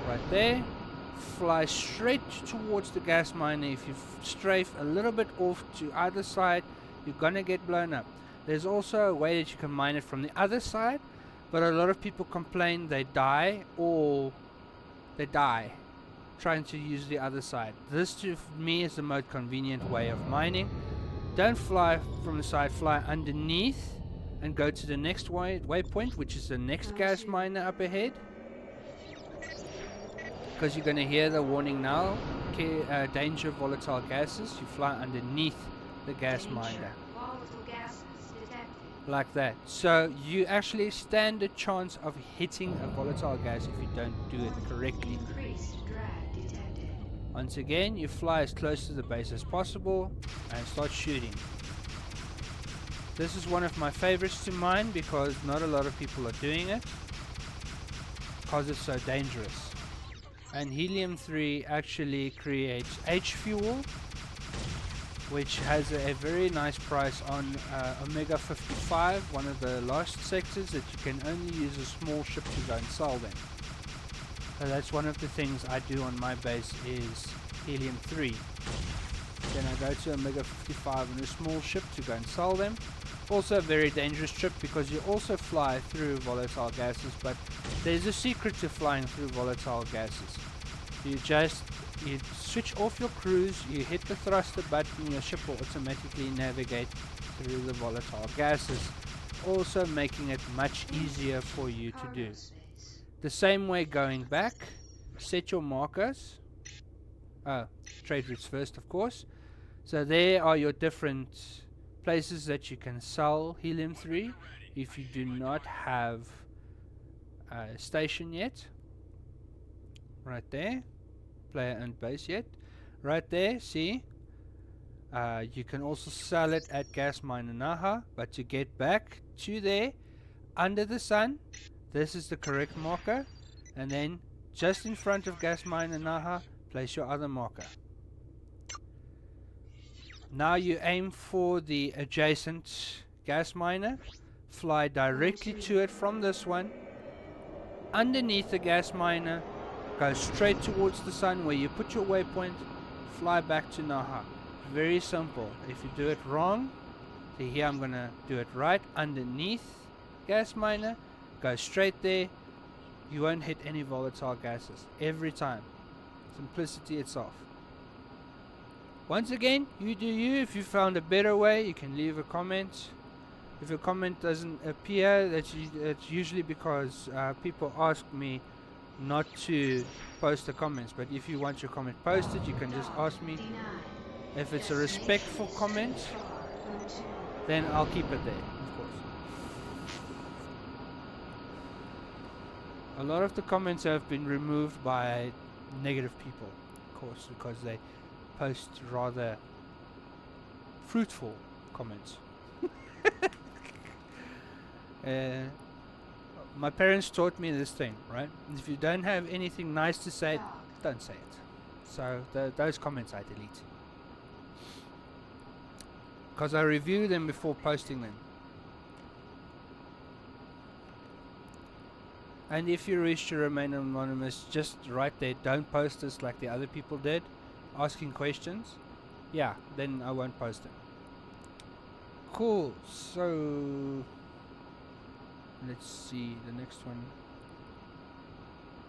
Right there. Fly straight towards the gas miner. If you strafe a little bit off to either side, you're gonna get blown up. There's also a way that you can mine it from the other side, but a lot of people complain they die trying to use the other side. This to me is the most convenient way of mining. Don't fly from the side, fly underneath and go to the next waypoint, which is the next gas miner up ahead. Because you're going to hear the warning now, danger volatile gases. You fly underneath the gas miner. Volatile gases detected. like that. So you actually stand a chance of hitting a volatile gas if you don't do it correctly. Increased drag detected. Once again, you fly as close to the base as possible and start shooting. This is one of my favorites to mine because not a lot of people are doing it because it's so dangerous. And Helium-3 actually creates H-fuel, which has a very nice price on Omega 55, one of the last sectors that you can only use a small ship to go and sell them. So that's one of the things I do on my base is Helium-3. Then I go to Omega 55 on a small ship to go and sell them. Also a very dangerous trip because you also fly through volatile gases, but there's a secret to flying through volatile gases. You switch off your cruise, you hit the thruster button, your ship will automatically navigate through the volatile gases, also making it much easier for you to do. The same way going back, set your markers. Trade routes first, of course. So there are your different places that you can sell Helium-3 if you do not have a station yet. Right there. Player owned base yet. Right there, see? You can also sell it at Gas Mine Naha, but to get back to there, under the sun, this is the correct marker, and then just in front of Gas Mine Naha, place your other marker. Now you aim for the adjacent gas miner, fly directly to it from this one, underneath the gas miner, go straight towards the sun where you put your waypoint, fly back to Naha. Very simple. If you do it wrong, see here I'm gonna do it right, underneath gas miner, go straight there, you won't hit any volatile gases, every time. Simplicity itself. Once again, you do you. If you found a better way, you can leave a comment. If a comment doesn't appear, that's usually because people ask me not to post the comments. But if you want your comment posted, you can just ask me. If it's a respectful comment, then I'll keep it there, of course. A lot of the comments have been removed by negative people, of course, because they post rather fruitful comments. My parents taught me this thing, right? If you don't have anything nice to say, don't say it. So those comments I delete, because I review them before posting them. And if you wish to remain anonymous, just write there, don't post this like the other people did, asking questions. Yeah, then I won't post them. Cool, so let's see, the next one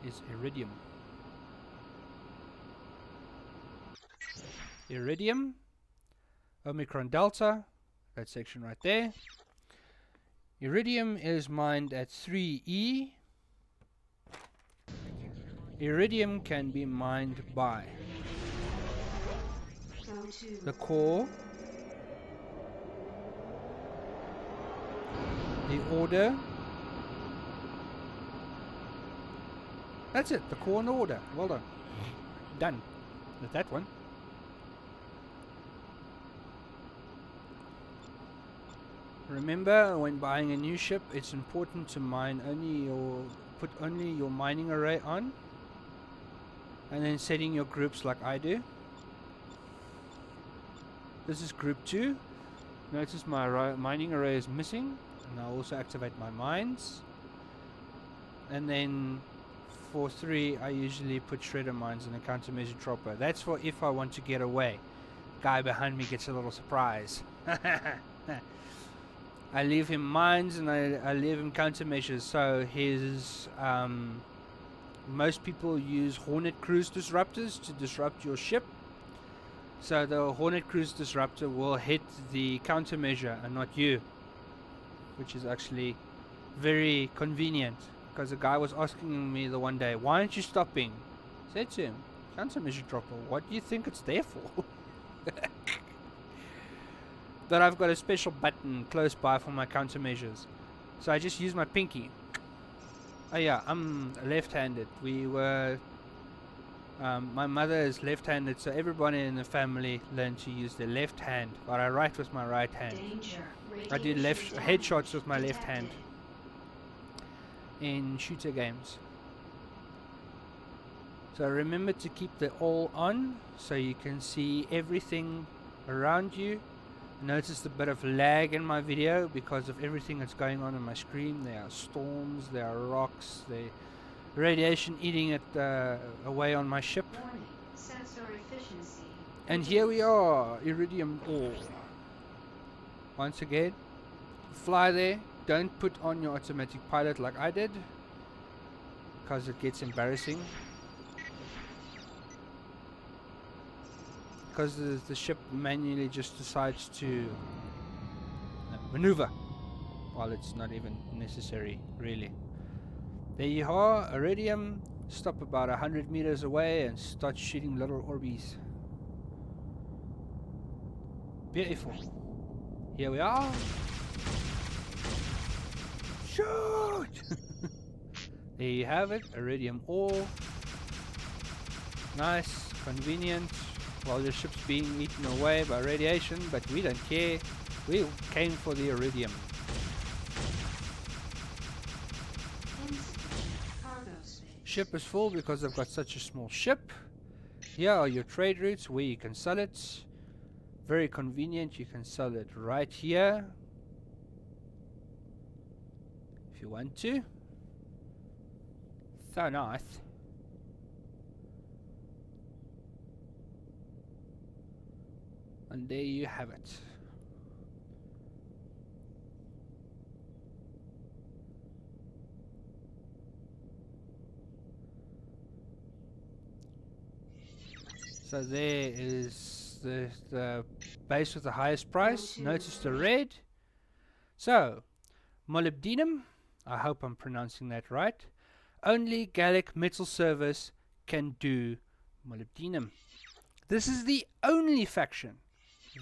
is Iridium. Iridium, Omicron Delta, that section right there. Iridium is mined at 3E. Iridium can be mined by the core, the order. That's it, the core and the order. Well done. Done with that one. Remember, when buying a new ship, it's important to put only your mining array on, and then setting your groups like I do. This is group 2. Notice my mining array is missing, and I'll also activate my mines. And then for 3, I usually put shredder mines and a countermeasure dropper. That's for if I want to get away. Guy behind me gets a little surprise. I leave him mines and I leave him countermeasures. So his most people use Hornet cruise disruptors to disrupt your ship. So the Hornet cruise disruptor will hit the countermeasure and not you, which is actually very convenient. Because a guy was asking me the one day, why aren't you stopping? I said to him, countermeasure dropper, what do you think it's there for? that I've got a special button close by for my countermeasures. So I just use my pinky. Oh yeah, I'm left-handed. My mother is left-handed, so everybody in the family learned to use their left hand, but I write with my right hand. Danger. I do Radiation headshots with my damage left hand detected. in shooter games. So remember to keep the all on so you can see everything around you. Notice a bit of lag in my video because of everything that's going on my screen. There are storms, there are rocks, there radiation eating it away on my ship. Warning. Sensor efficiency. And here we are, Iridium ore. Once again, fly there. Don't put on your automatic pilot like I did, because it gets embarrassing. Because the ship manually just decides to maneuver while it's not even necessary, really. There you are, Iridium. Stop about 100 meters away and start shooting little orbies. Beautiful. Here we are. Shoot! There you have it, Iridium ore. Nice, convenient, while your ship's being eaten away by radiation, but we don't care. We came for the Iridium. Cargo space. Ship is full because I've got such a small ship. Here are your trade routes where you can sell it. Very convenient, you can sell it right here if you want to. So nice. And there you have it. So there is the base with the highest price. Notice the red. So, Molybdenum, I hope I'm pronouncing that right. Only Gallic Metal Service can do Molybdenum. This is the only faction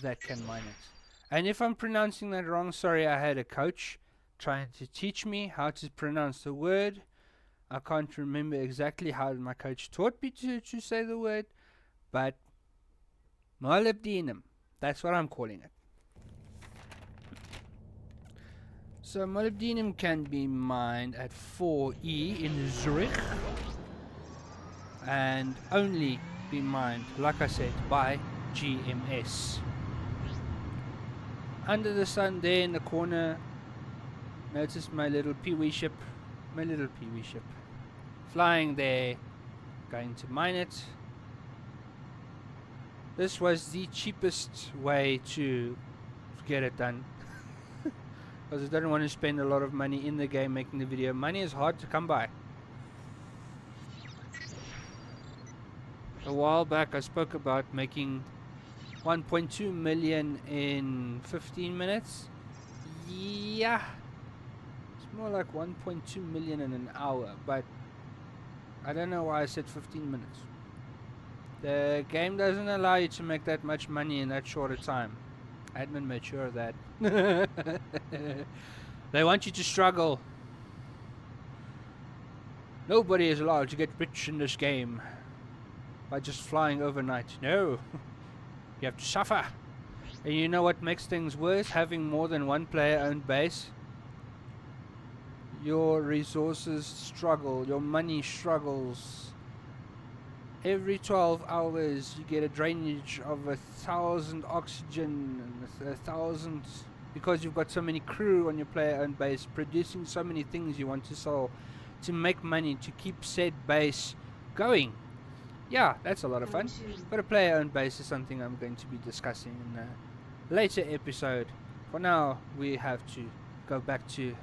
that can mine it. And if I'm pronouncing that wrong, sorry, I had a coach trying to teach me how to pronounce the word. I can't remember exactly how my coach taught me to say the word, but Molybdenum, that's what I'm calling it. So Molybdenum can be mined at 4E in Zurich and only be mined, like I said, by GMS. Under the sun there in the corner, notice my little peewee ship, flying there, going to mine it. This was the cheapest way to get it done, because I don't want to spend a lot of money in the game making the video. Money is hard to come by. A while back I spoke about making 1.2 million in 15 minutes. Yeah, it's more like 1.2 million in an hour, but I don't know why I said 15 minutes. The game doesn't allow you to make that much money in that short a time. Admin made sure of that. They want you to struggle. Nobody is allowed to get rich in this game by just flying overnight. No. You have to suffer. And you know what makes things worse? Having more than one player-owned base. Your resources struggle. Your money struggles. Every 12 hours you get a drainage of 1,000 oxygen and 1,000, because you've got so many crew on your player-owned base producing so many things you want to sell to make money to keep said base going. Yeah, that's a lot of fun. But a player-owned base is something I'm going to be discussing in a later episode. For now, we have to go back to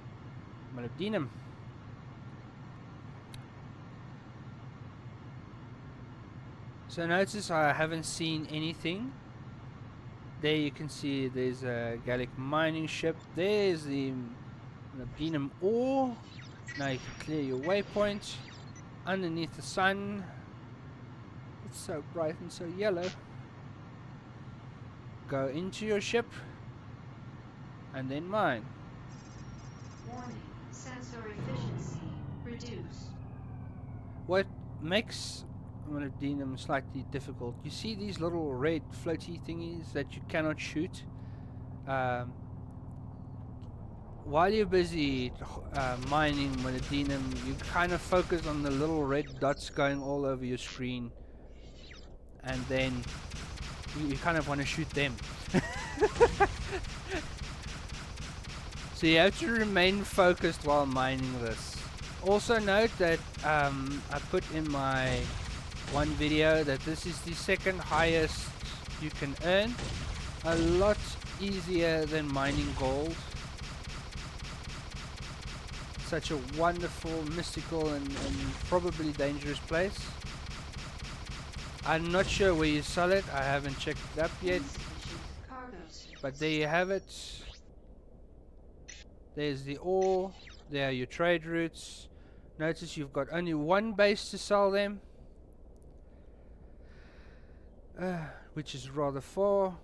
Molybdenum. So notice I haven't seen anything. There you can see there's a Gallic mining ship. There's the Molybdenum ore. Now you can clear your waypoint. Underneath the sun. It's so bright and so yellow. Go into your ship. and then mine. Warning, sensor efficiency reduced. What makes molybdenum slightly difficult, you see these little red floaty thingies that you cannot shoot? While you're busy mining molybdenum, you kind of focus on the little red dots going all over your screen, and then you kind of want to shoot them. So you have to remain focused while mining this. Also note that I put in my one video that this is the second highest you can earn. A lot easier than mining gold. Such a wonderful, mystical and probably dangerous place. I'm not sure where you sell it, I haven't checked it up yet. But there you have it. There's the ore, there are your trade routes. Notice you've got only one base to sell them, which is rather far.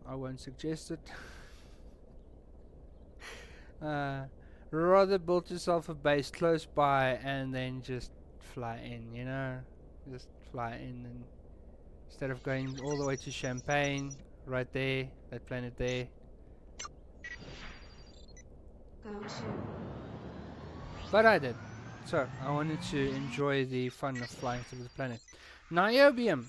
I won't suggest it. Rather build yourself a base close by and then just fly in, you know? Just fly in, and instead of going all the way to Champagne, right there, that planet there. Go to. But I did. So, I wanted to enjoy the fun of flying through the planet. Niobium.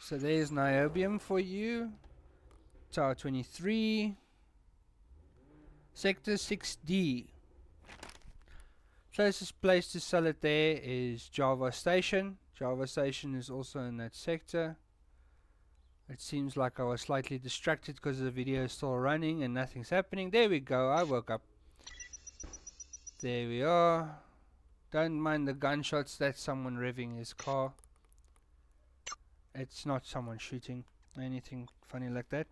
So there's Niobium for you. Tower 23. Sector 6D. Closest place to sell it there is Java Station. Java Station is also in that sector. It seems like I was slightly distracted because the video is still running and nothing's happening. There we go, I woke up. There we are. Don't mind the gunshots, that's someone revving his car. It's not someone shooting, anything funny like that.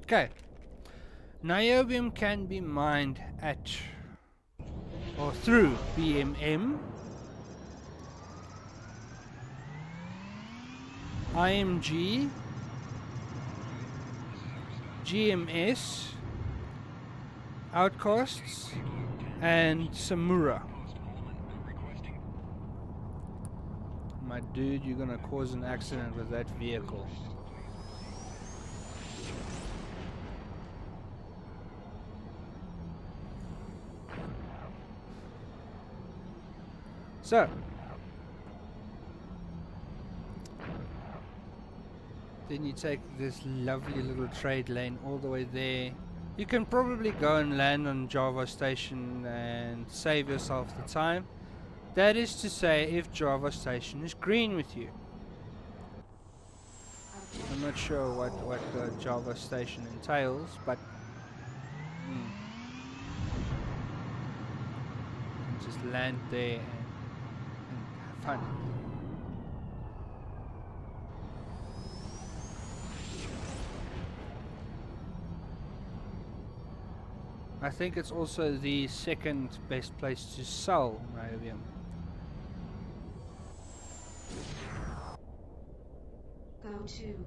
Okay. Niobium can be mined at or through BMM, IMG, GMS, Outcasts, and Samura. My dude, you're gonna cause an accident with that vehicle. So, then you take this lovely little trade lane all the way there. You can probably go and land on Java Station and save yourself the time. That is to say, if Java Station is green with you. I'm not sure what the Java Station entails, but just land there and have fun. I think it's also the second best place to sell Niobium. Go to.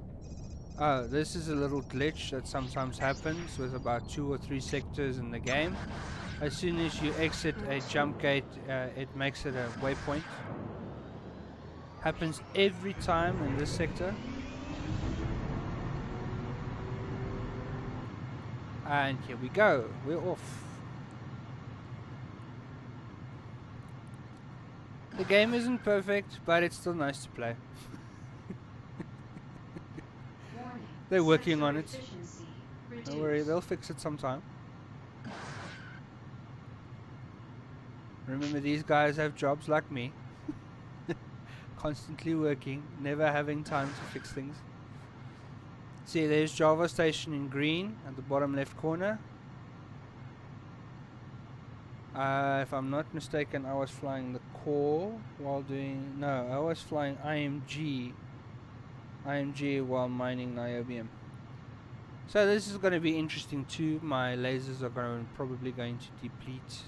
Oh, this is a little glitch that sometimes happens with about 2 or 3 sectors in the game. As soon as you exit a jump gate, it makes it a waypoint. Happens every time in this sector. And here we go, we're off. The game isn't perfect, but it's still nice to play. They're working on it. Don't worry, they'll fix it sometime. Remember, these guys have jobs like me. Constantly working, never having time to fix things. See, there's Java Station in green at the bottom left corner. If I'm not mistaken, I was flying the core while doing... No, I was flying IMG while mining Niobium. So this is going to be interesting too. My lasers are probably going to deplete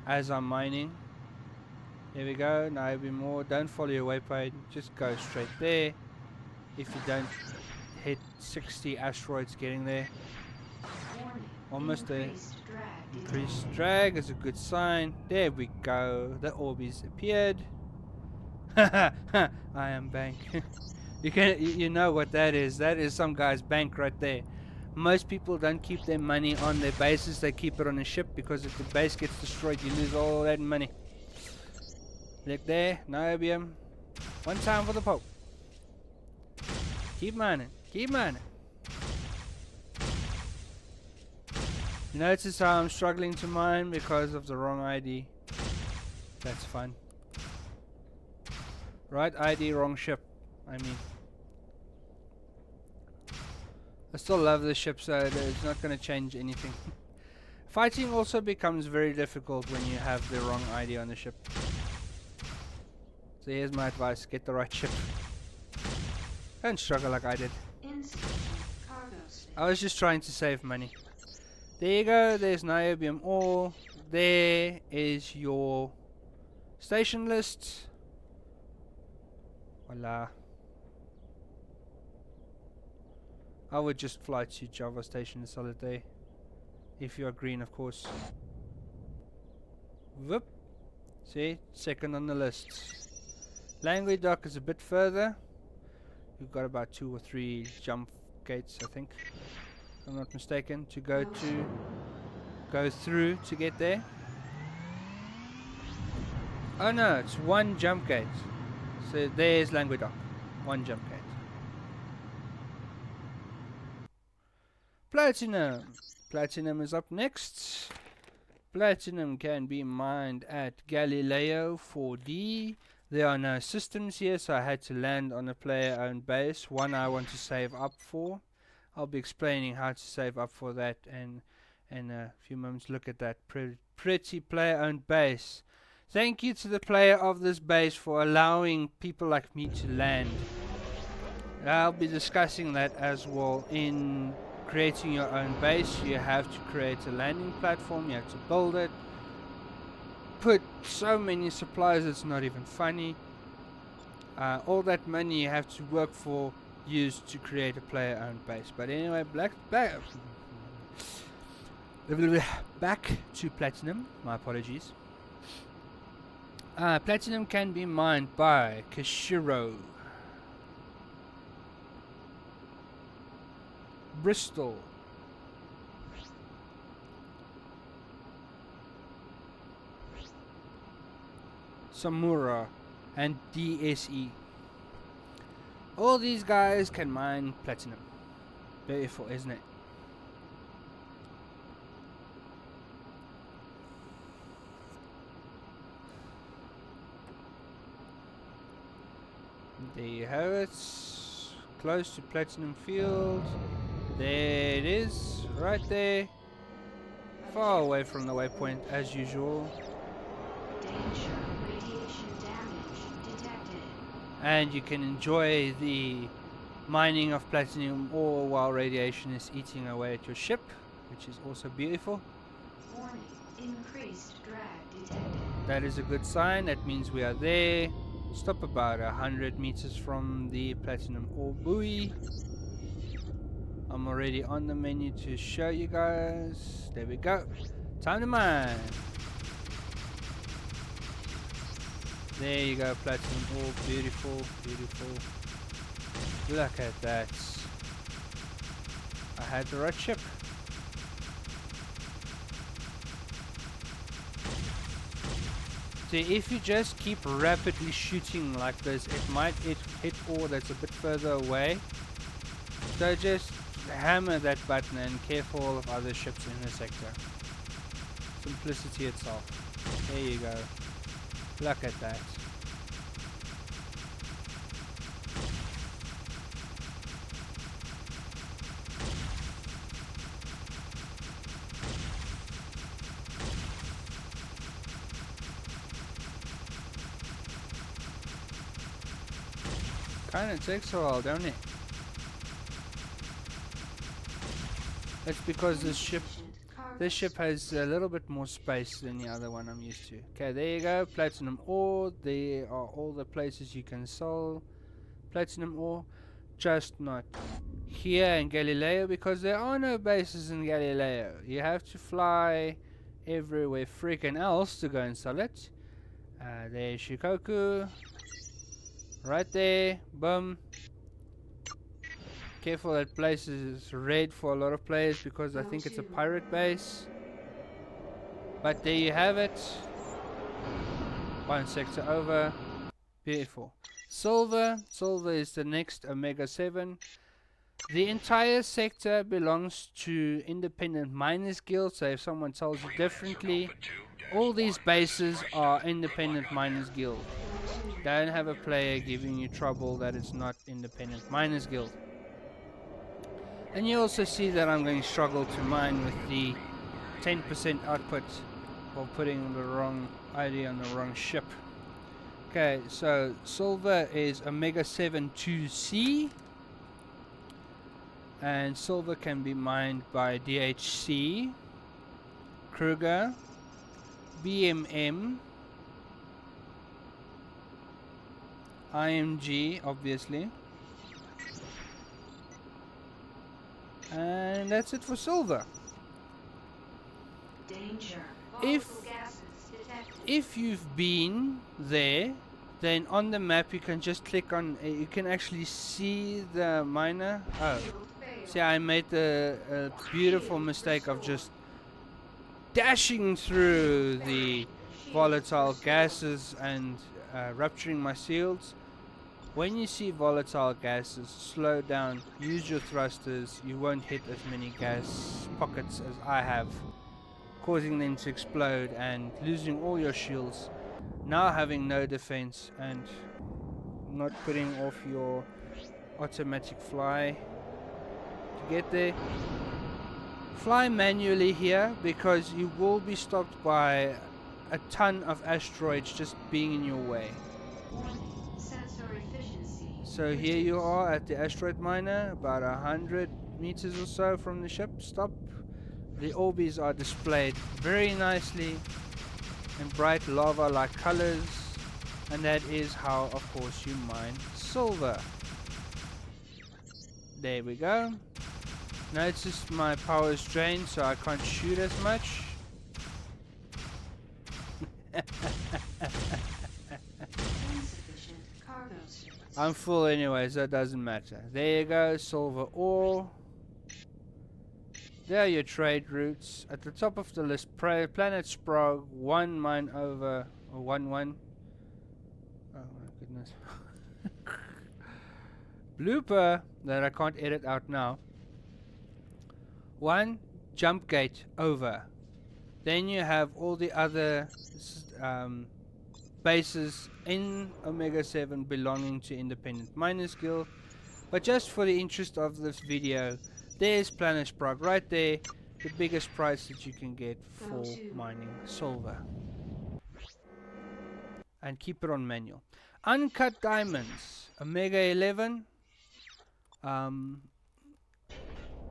as I'm mining. There we go. Niobium more. Don't follow your waypoint. Just go straight there. If you don't hit 60 asteroids getting there. Warning. Almost there. Increased drag Increased detected. drag is a good sign. There we go. The Orbeez appeared. I am bank. You know what that is. That is some guy's bank right there. Most people don't keep their money on their bases. They keep it on a ship because if the base gets destroyed, you lose all that money. Look there, Niobium. One time for the Pope. Keep mining. Keep mining. You notice how I'm struggling to mine because of the wrong ID. That's fun. Right ID, wrong ship. I mean. I still love the ship, so it's not going to change anything. Fighting also becomes very difficult when you have the wrong ID on the ship. So here's my advice, get the right ship. Don't struggle like I did. Insufficient cargo space. I was just trying to save money. There you go, there's Niobium ore. There is your station list. Voila. I would just fly to Java Station and sell it there. If you are green, of course. Whoop. See? Second on the list. Language dock is a bit further. We've got about 2 or 3 jump gates, I think. If I'm not mistaken. To go through to get there. Oh no, it's 1 jump gate. So there's language dock. 1 jump gate. Platinum. Platinum is up next. Platinum can be mined at Galileo 4D. There are no systems here, so I had to land on a player-owned base. One I want to save up for. I'll be explaining how to save up for that in a few moments. Look at that pretty player-owned base. Thank you to the player of this base for allowing people like me to land. I'll be discussing that as well. In creating your own base, you have to create a landing platform, you have to build it, put so many supplies it's not even funny. All that money you have to work for, used to create a player owned base. But anyway, back to platinum. My apologies. Platinum can be mined by Kashiro, Bristol, Samura, and DSE. All these guys can mine platinum. Beautiful, isn't it? There you have it. Close to platinum field. There it is, right there. Far away from the waypoint as usual. Danger. Radiation damage detected. And you can enjoy the mining of platinum ore while radiation is eating away at your ship, which is also beautiful. Warning. Increased drag detected. That is a good sign. That means we are there. Stop about 100 meters from the platinum ore buoy. I'm already on the menu to show you guys. There we go. Time to mine. There you go, platinum ore. Beautiful, beautiful. Look at that. I had the right ship. See, if you just keep rapidly shooting like this, it might hit ore that's a bit further away. So just hammer that button and careful of other ships in the sector. Simplicity itself. There you go. Look at that. Kinda takes a while, don't it? That's because this ship This ship has a little bit more space than the other one I'm used to. Okay, there you go. Platinum ore. There are all the places you can sell platinum ore. Just not here in Galileo, because there are no bases in Galileo. You have to fly everywhere freaking else to go and sell it. There's Shikoku. Right there. Boom. Careful, that place is red for a lot of players because I think it's a pirate base. But there you have it. One sector over. Beautiful. Silver. Silver is the next Omega 7. The entire sector belongs to Independent Miners Guild, so if someone tells you differently, all these bases are Independent Miners Guild. Don't have a player giving you trouble that it's not Independent Miners Guild. And you also see that I'm going to struggle to mine with the 10% output while putting the wrong ID on the wrong ship. Okay, so silver is Omega 7 2C. And silver can be mined by DHC, Kruger, BMM, IMG, obviously. And that's it for silver. Danger. If you've been there, then on the map you can just click on, you can actually see the miner. Oh, see, I made the beautiful mistake of just dashing through the volatile gases and rupturing my shields. When you see volatile gases, slow down, use your thrusters. You won't hit as many gas pockets as I have, causing them to explode and losing all your shields. Now having no defense and not putting off your automatic fly to get there. Fly manually here because you will be stopped by a ton of asteroids just being in your way. So here you are at the asteroid miner, about 100 meters or so from the ship. Stop. The orbes are displayed very nicely in bright lava-like colors, and that is how, of course, you mine silver. There we go. Notice my power is drained, so I can't shoot as much. I'm full anyway, so it doesn't matter. There you go, silver ore. There are your trade routes. At the top of the list, Planet Sprague, 1 mine over, or 1-1. Oh my goodness. Blooper that I can't edit out now. 1 jump gate over. Then you have all the other bases in Omega 7 belonging to Independent Miners Guild. But just for the interest of this video, there's Planet Sprague right there, the biggest price that you can get for mining silver. And keep it on manual. Uncut Diamonds, Omega 11.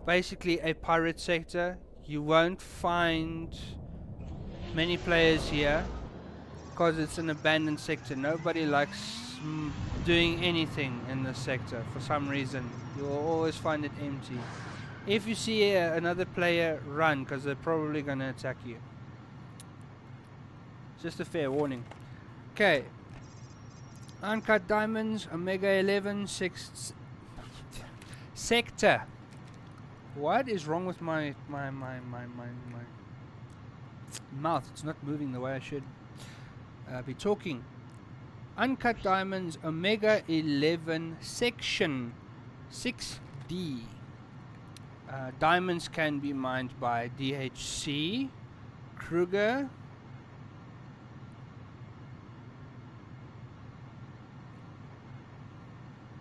Basically a pirate sector. You won't find many players here because it's an abandoned sector. Nobody likes doing anything in this sector for some reason. You will always find it empty. If you see another player, run, because they're probably going to attack you. Just a fair warning. Okay. Uncut Diamonds, Omega 11, sector. What is wrong with my mouth? It's not moving the way I should be talking. Uncut Diamonds, Omega 11, section 6D. Diamonds can be mined by DHC, Kruger,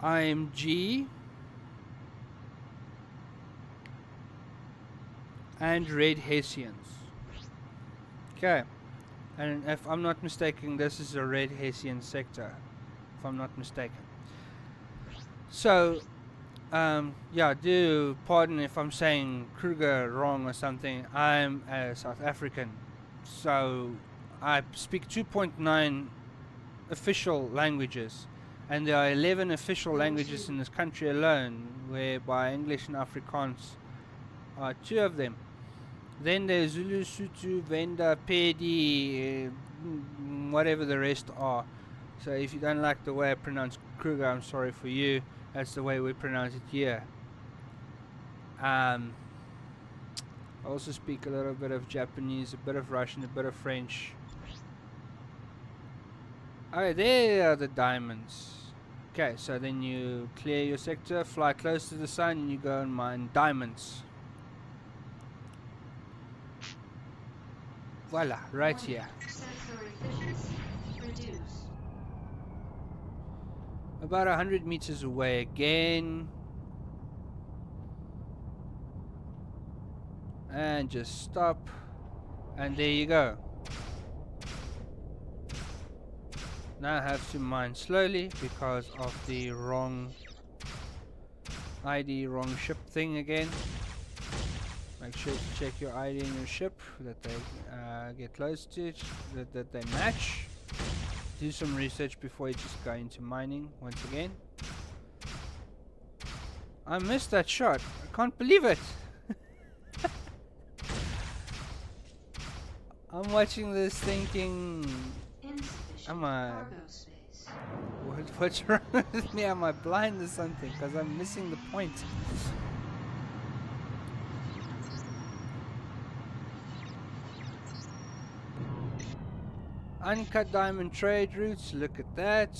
IMG, and Red Hessians. Okay, and if I'm not mistaken, this is a Red Hessian sector, if I'm not mistaken. So Yeah, do pardon if I'm saying Kruger wrong or something. I'm a South African, so I speak 2.9 official languages, and there are 11 official languages in this country alone, whereby English and Afrikaans are two of them. Then there's Zulu, Sotho, Venda, Pedi, whatever the rest are. So if you don't like the way I pronounce Kruger, I'm sorry for you. That's the way we pronounce it here. I also speak a little bit of Japanese, a bit of Russian, a bit of French. Alright, there are the diamonds. Okay, so then you clear your sector, fly close to the sun, and you go and mine diamonds. Voila, right here. Sensor efficiency reduced. About 100 meters away again. And just stop. And there you go. Now I have to mine slowly because of the wrong ID, wrong ship thing again. Make sure to check your ID in your ship, that they get close to it, that they match. Do some research before you just go into mining once again. I missed that shot. I can't believe it. I'm watching this thinking, Insufficient am I... cargo space. What's wrong with me? Am I blind or something? Because I'm missing the point. Uncut diamond trade routes. Look at that.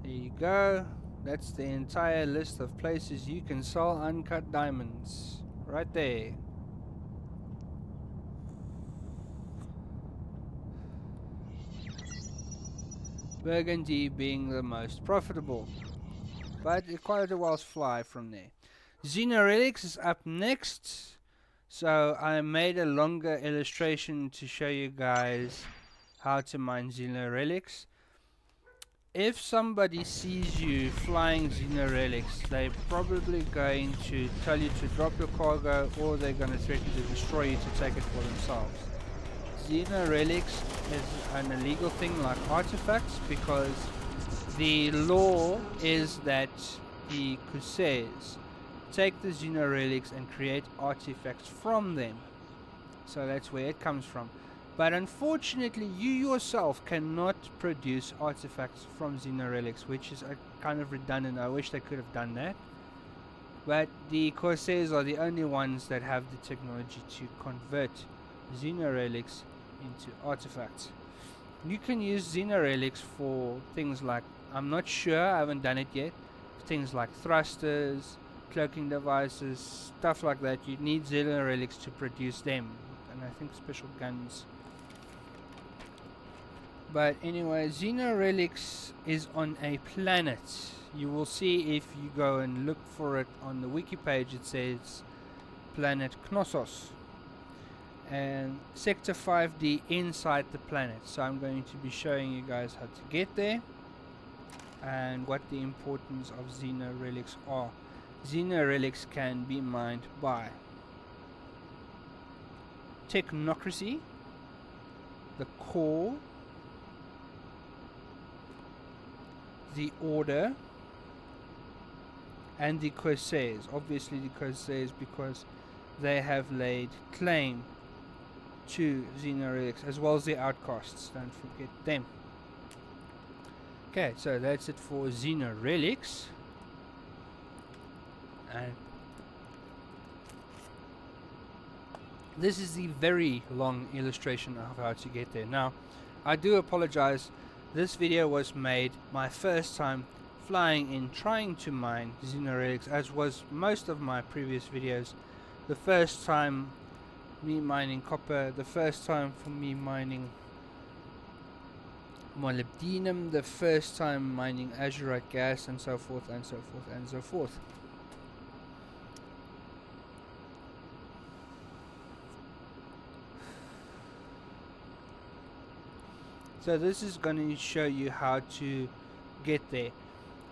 There you go. That's the entire list of places you can sell uncut diamonds. Right there. Burgundy being the most profitable, but quite a while's fly from there. Xeno Relics is up next, so I made a longer illustration to show you guys how to mine Xeno Relics. If somebody sees you flying Xeno Relics, they're probably going to tell you to drop your cargo, or they're going to threaten to destroy you to take it for themselves. Xeno Relics is an illegal thing like artifacts, because the law is that the Corsairs take the Xeno Relics and create artifacts from them. So that's where it comes from. But unfortunately, you yourself cannot produce artifacts from Xeno Relics, which is kind of redundant. I wish they could have done that. But the Corsairs are the only ones that have the technology to convert Xeno Relics into artifacts. You can use Xeno Relics for things like, I'm not sure, I haven't done it yet, things like thrusters, cloaking devices, stuff like that. You need Xeno Relics to produce them, and I think special guns. But anyway, Xeno Relics is on a planet. You will see if you go and look for it on the wiki page, it says planet Knossos. And sector 5D inside the planet. So I'm going to be showing you guys how to get there and what the importance of Xeno Relics are. Xeno Relics can be mined by Technocracy, the Core, the Order, and the Corsairs. Obviously the Corsairs, because they have laid claim to Xeno Relics, as well as the Outcasts. Don't forget them. Okay, so that's it for Xeno Relics. And this is the very long illustration of how to get there. Now, I do apologize. This video was made my first time flying in trying to mine Xeno Relics, as was most of my previous videos. The first time me mining copper, the first time for me mining Molybdenum, the first time mining Azurite Gas, and so forth and so forth and so forth. So this is going to show you how to get there.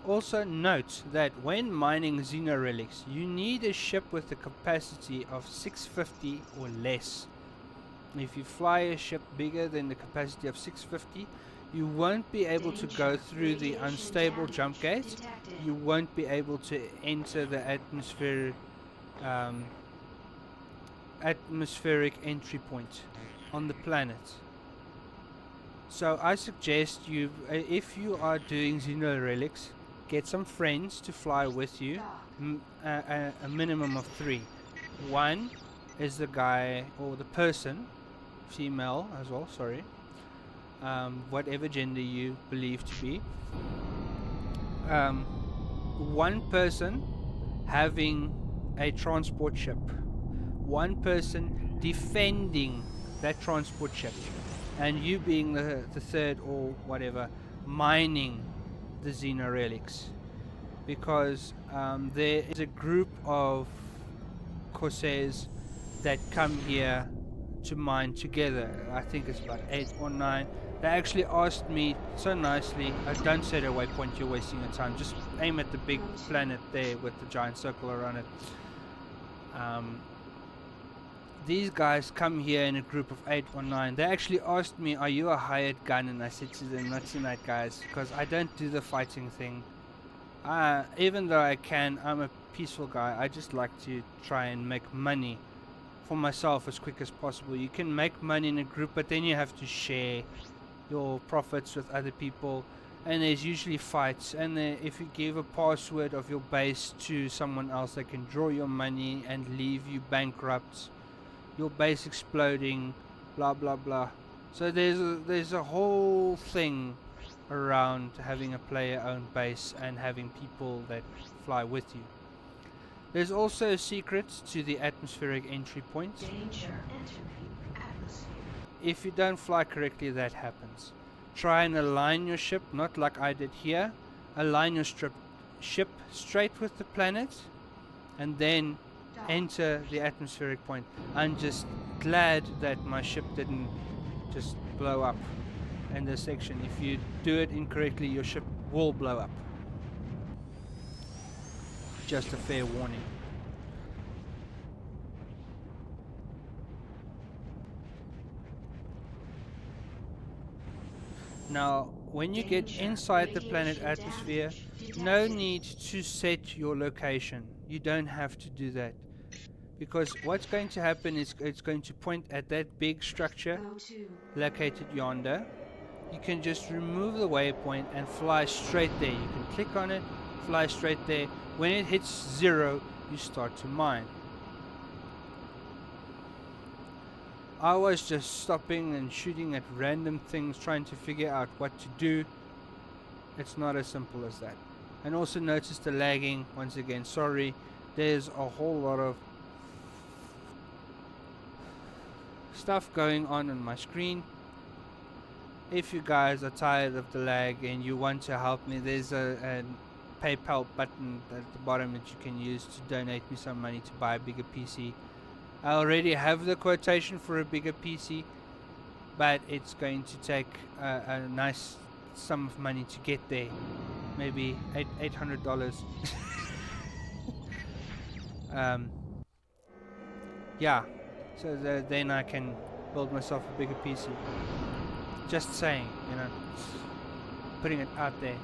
Also note that when mining Xeno relics, you need a ship with a capacity of 650 or less. If you fly a ship bigger than the capacity of 650, you won't be able to go through the unstable jump gate. You won't be able to enter the atmospheric entry point on the planet. So I suggest you, if you are doing Xeno relics, get some friends to fly with you, a minimum of 3. One is the guy or the person, female as well, sorry, whatever gender you believe to be. One person having a transport ship, one person defending that transport ship, and you being the third or whatever, mining the Xeno relics, because there is a group of Corsairs that come here to mine together. I think it's about 8 or 9. They actually asked me so nicely, don't set a waypoint, you're wasting your time, just aim at the big planet there with the giant circle around it. These guys come here in a group of 8 or 9. They actually asked me, are you a hired gun? And I said to them, not tonight guys, because I don't do the fighting thing. Even though I can, I'm a peaceful guy. I just like to try and make money for myself as quick as possible. You can make money in a group, but then you have to share your profits with other people, and there's usually fights, and if you give a password of your base to someone else, they can draw your money and leave you bankrupt, your base exploding, blah blah blah. So there's a whole thing around having a player owned base and having people that fly with you. There's also a secret to the atmospheric entry point. Danger entering atmosphere. If you don't fly correctly, that happens. Try and align your ship, not like I did here. Align your ship straight with the planet, and then enter the atmospheric point. I'm just glad that my ship didn't just blow up in this section. If you do it incorrectly, your ship will blow up. Just a fair warning. Now, when you get inside the planet atmosphere, no need to set your location. You don't have to do that. Because what's going to happen is it's going to point at that big structure located yonder. You can just remove the waypoint and fly straight there. You can click on it, fly straight there. When it hits 0, you start to mine. I was just stopping and shooting at random things, trying to figure out what to do. It's not as simple as that. And also notice the lagging. Once again, sorry. There's a whole lot of stuff going on my screen. If you guys are tired of the lag and you want to help me, there's a PayPal button at the bottom that you can use to donate me some money to buy a bigger PC. I already have the quotation for a bigger PC, but it's going to take a nice sum of money to get there. Maybe $800. Yeah, so then I can build myself a bigger PC. Just saying, you know, putting it out there.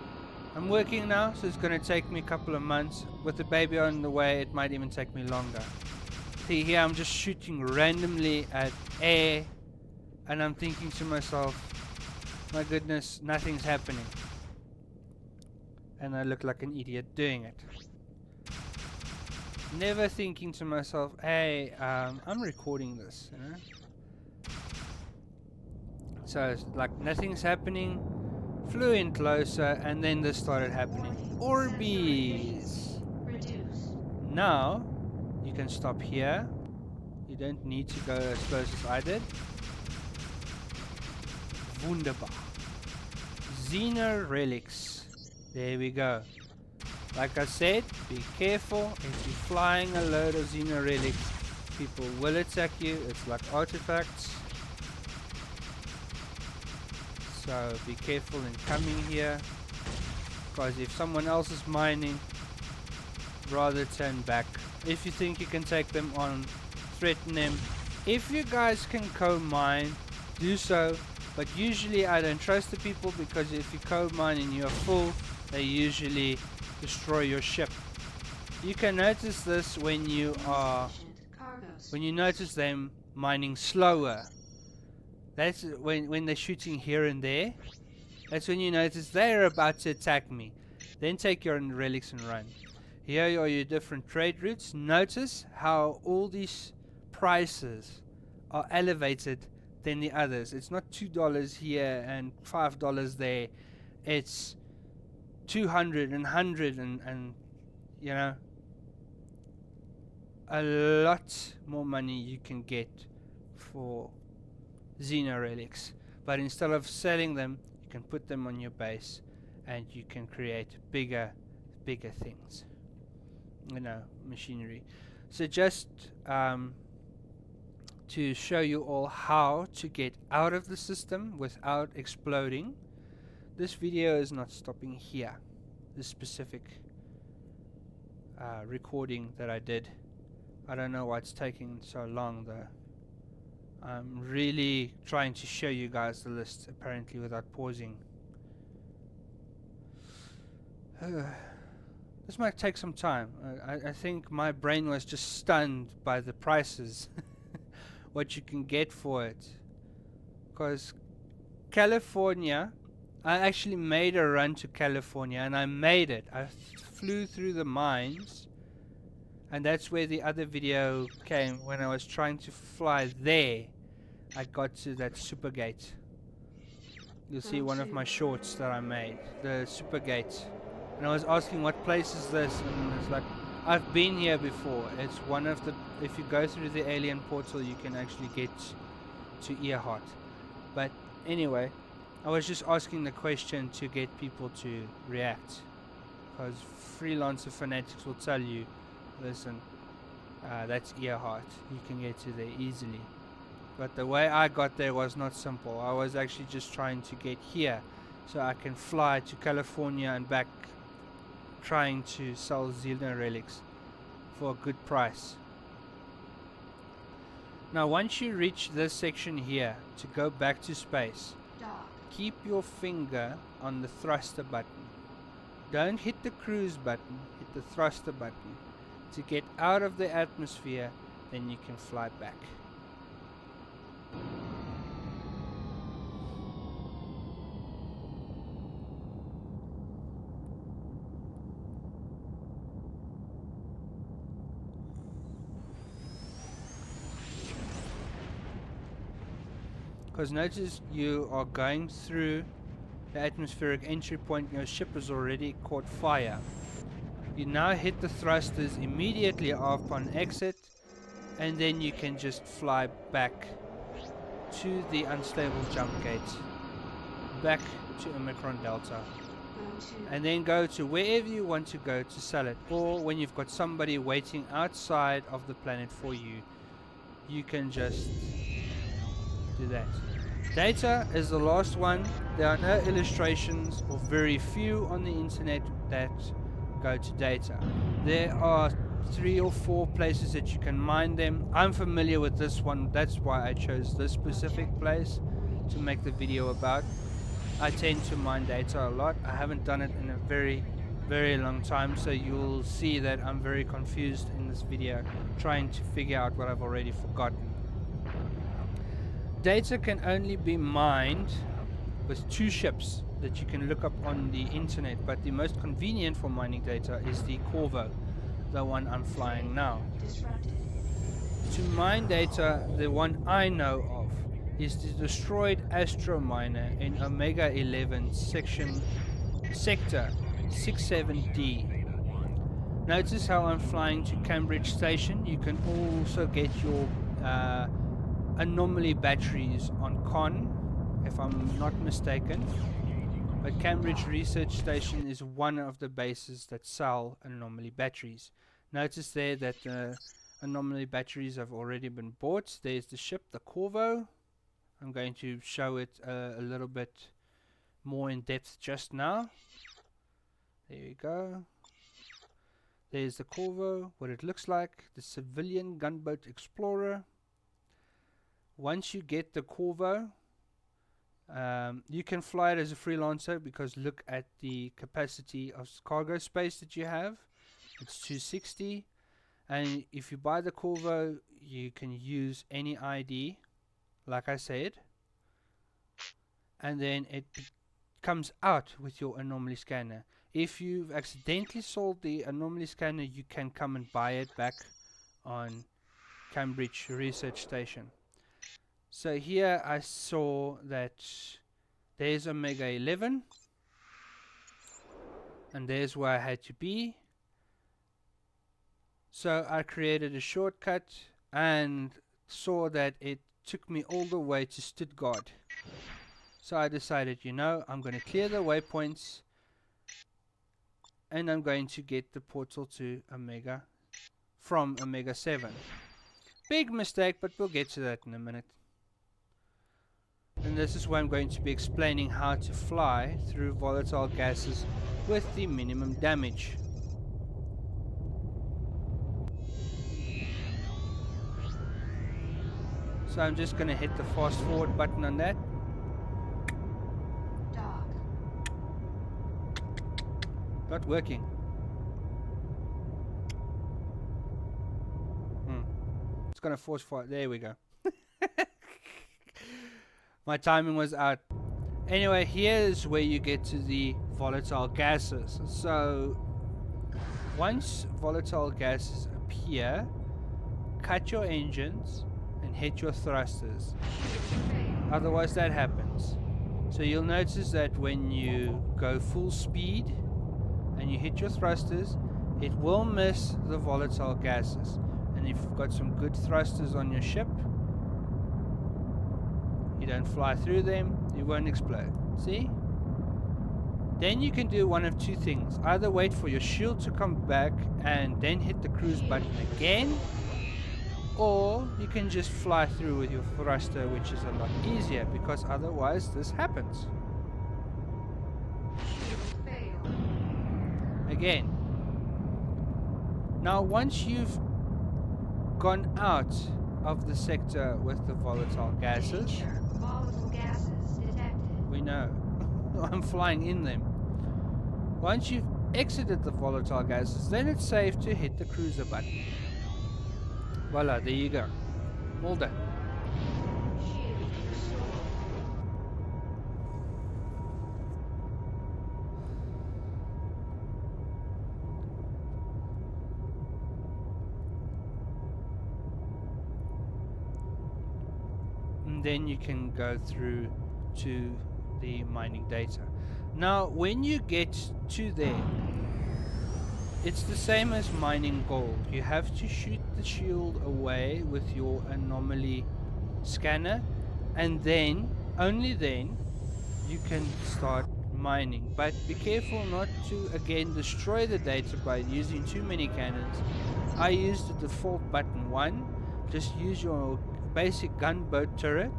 I'm working now, so it's going to take me a couple of months. With the baby on the way, it might even take me longer. See, here I'm just shooting randomly at air, and I'm thinking to myself, my goodness, nothing's happening. And I look like an idiot doing it. Never thinking to myself, hey, I'm recording this, you know? So it's like nothing's happening. Flew in closer, and then this started happening. Orbeez! Now, you can stop here. You don't need to go as close as I did. Wunderbar. Xeno Relics. There we go. Like I said, be careful. If you're flying a load of Xeno Relics, people will attack you. It's like artifacts. So be careful in coming here. Because if someone else is mining, rather turn back. If you think you can take them on, threaten them. If you guys can co-mine, do so. But usually I don't trust the people, because if you co-mine and you're full, they usually destroy your ship. You can notice this when you notice them mining slower. That's when they're shooting here and there. That's when you notice they're about to attack me. Then take your relics and run. Here are your different trade routes. Notice how all these prices are elevated than the others. It's not $2 here and $5 there. It's 200 and 100 and you know, a lot more money you can get for Xeno relics. But instead of selling them, you can put them on your base and you can create bigger things, you know, machinery. So just to show you all how to get out of the system without exploding, this video is not stopping here. This specific recording that I did, I don't know why it's taking so long though. I'm really trying to show you guys the list apparently without pausing. This might take some time. I think my brain was just stunned by the prices. What you can get for it. Because California, I actually made a run to California and I made it. I flew through the mines, and that's where the other video came. When I was trying to fly there, I got to that super gate. You'll see one of my shorts that I made, the super gate. And I was asking, what place is this? And it's like, I've been here before. It's one of the, if you go through the alien portal, you can actually get to Earhart. But anyway, I was just asking the question to get people to react, because freelancer fanatics will tell you, listen, that's Earhart, you can get to there easily. But the way I got there was not simple. I was actually just trying to get here so I can fly to California and back, trying to sell Xeno relics for a good price. Now once you reach this section here, to go back to space, keep your finger on the thruster button. Don't hit the cruise button, hit the thruster button. To get out of the atmosphere, then you can fly back. Because notice you are going through the atmospheric entry point, your ship has already caught fire. You now hit the thrusters immediately upon exit, and then you can just fly back to the unstable jump gate, back to Omicron Delta, and then go to wherever you want to go to sell it. Or when you've got somebody waiting outside of the planet for you, you can just do that. Data is the last one. There are no illustrations, or very few on the internet, that go to data. There are 3 or 4 places that you can mine them. I'm familiar with this one, that's why I chose this specific place to make the video about. I tend to mine data a lot. I haven't done it in a very long time, so you'll see that I'm very confused in this video, trying to figure out what I've already forgotten. Data can only be mined with 2 ships that you can look up on the internet, but the most convenient for mining data is the Corvo, the one I'm flying now. To mine data, the one I know of is the destroyed Astro Miner in Omega 11 sector 67D. Notice how I'm flying to Cambridge Station. You can also get your anomaly batteries on Con, if I'm not mistaken. But Cambridge Research Station is one of the bases that sell anomaly batteries. Notice there that anomaly batteries have already been bought. There's the ship, the Corvo. I'm going to show it a little bit more in depth just now. There you go. There's the Corvo, what it looks like, the Civilian Gunboat Explorer. Once you get the Corvo, you can fly it as a freelancer because look at the capacity of cargo space that you have. It's 260. And if you buy the Corvo, you can use any ID, like I said. And then it comes out with your anomaly scanner. If you've accidentally sold the anomaly scanner, you can come and buy it back on Cambridge Research Station. So here I saw that there's Omega 11 and there's where I had to be. So I created a shortcut and saw that it took me all the way to Stuttgart. So I decided, you know, I'm going to clear the waypoints and I'm going to get the portal to Omega from Omega 7. Big mistake, but we'll get to that in a minute. And this is where I'm going to be explaining how to fly through volatile gases with the minimum damage. So I'm just going to hit the fast forward button on that. Dock. Not working. It's going to force fire. There we go. My timing was out. Anyway, here's where you get to the volatile gases. So once volatile gases appear, cut your engines and hit your thrusters. Otherwise that happens. So you'll notice that when you go full speed and you hit your thrusters, it will miss the volatile gases. And if you've got some good thrusters on your ship, you don't fly through them, you won't explode. See? Then you can do one of two things. Either wait for your shield to come back and then hit the cruise button again, or you can just fly through with your thruster, which is a lot easier because otherwise this happens. Again. Now once you've gone out of the sector with the volatile gases, Volatile gases detected. we know. I'm flying in them. Once you've exited the volatile gases, then it's safe to hit the cruiser button. Voila, there you go. All done. Shield restored. And then you can go through to the mining data. Now when you get to there, it's the same as mining gold. You have to shoot the shield away with your anomaly scanner, and then, only then, you can start mining. But be careful not to again destroy the data by using too many cannons. I used the default button 1. Just use your basic gunboat turret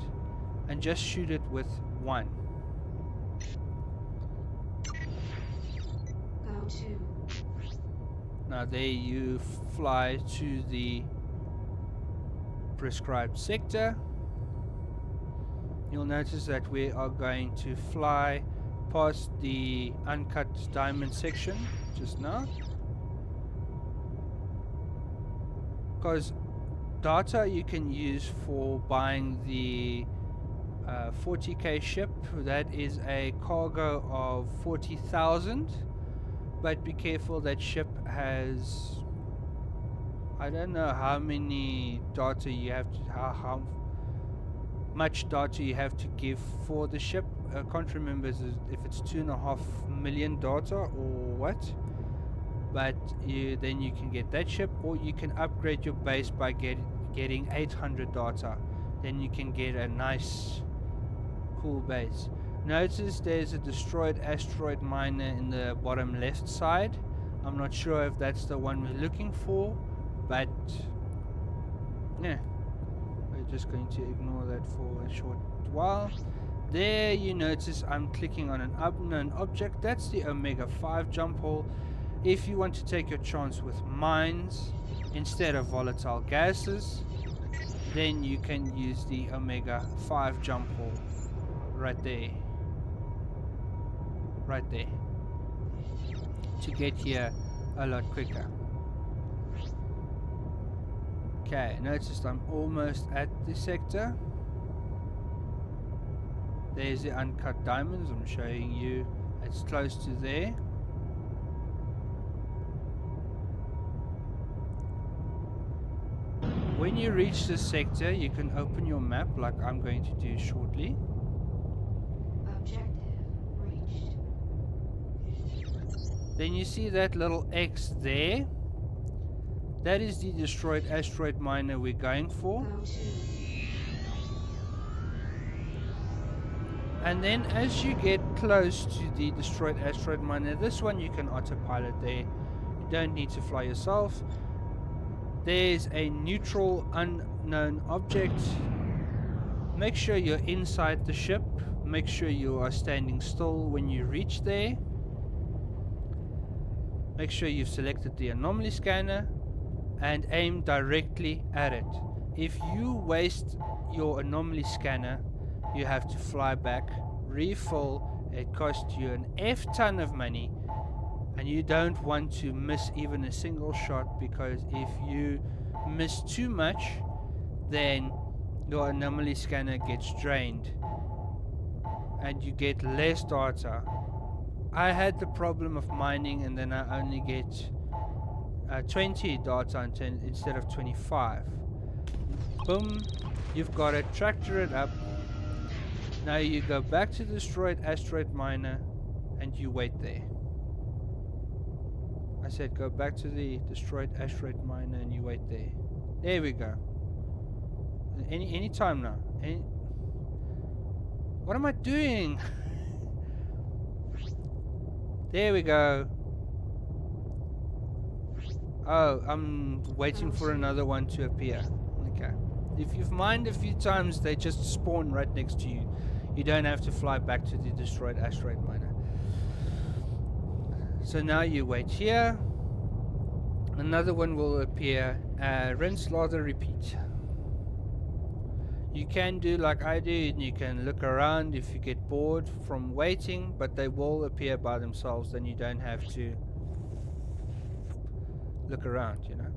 and just shoot it with 1. Go to. Now there you fly to the prescribed sector. You'll notice that we are going to fly past the Uncut Diamonds section just now, because data you can use for buying the 40k ship. That is a cargo of 40,000, but be careful, that ship has, I don't know how many data you have to, how much data you have to give for the ship. I can't remember if it's 2.5 million data or what, but then you can get that ship, or you can upgrade your base by getting 800 data. Then you can get a nice cool base. Notice there's a destroyed asteroid miner in the bottom left side. I'm not sure if that's the one we're looking for, but yeah, we're just going to ignore that for a short while. There you notice I'm clicking on an unknown object. That's the Omega 5 jump hole. If you want to take your chance with mines instead of volatile gases, then you can use the Omega 5 jump hole right there. Right there. To get here a lot quicker. Okay, notice I'm almost at the sector. There's the Uncut Diamonds. I'm showing you it's close to there. When you reach this sector, you can open your map like I'm going to do shortly. Objective reached. Then you see that little X there. That is the destroyed asteroid miner we're going for. Go to. And then as you get close to the destroyed asteroid miner, this one you can autopilot there. You don't need to fly yourself. There's a neutral unknown object. Make sure you're inside the ship. Make sure you are standing still when you reach there. Make sure you've selected the anomaly scanner and aim directly at it. If you waste your anomaly scanner, you have to fly back, refill. It costs you an F ton of money, and you don't want to miss even a single shot, because if you miss too much, then your anomaly scanner gets drained and you get less data. I had the problem of mining and then I only get 20 data instead of 25. Boom, you've got it, tractor it up. Now you go back to the destroyed asteroid miner and you wait there. I said go back to the destroyed asteroid miner and you wait there. There we go. Any time now. What am I doing? There we go. Oh, I'm waiting for another one to appear. Okay. If you've mined a few times, they just spawn right next to you. You don't have to fly back to the destroyed asteroid miner. So now you wait here. Another one will appear. Rinse, lather, repeat. You can do like I do, and you can look around if you get bored from waiting, but they will appear by themselves, then you don't have to look around, you know.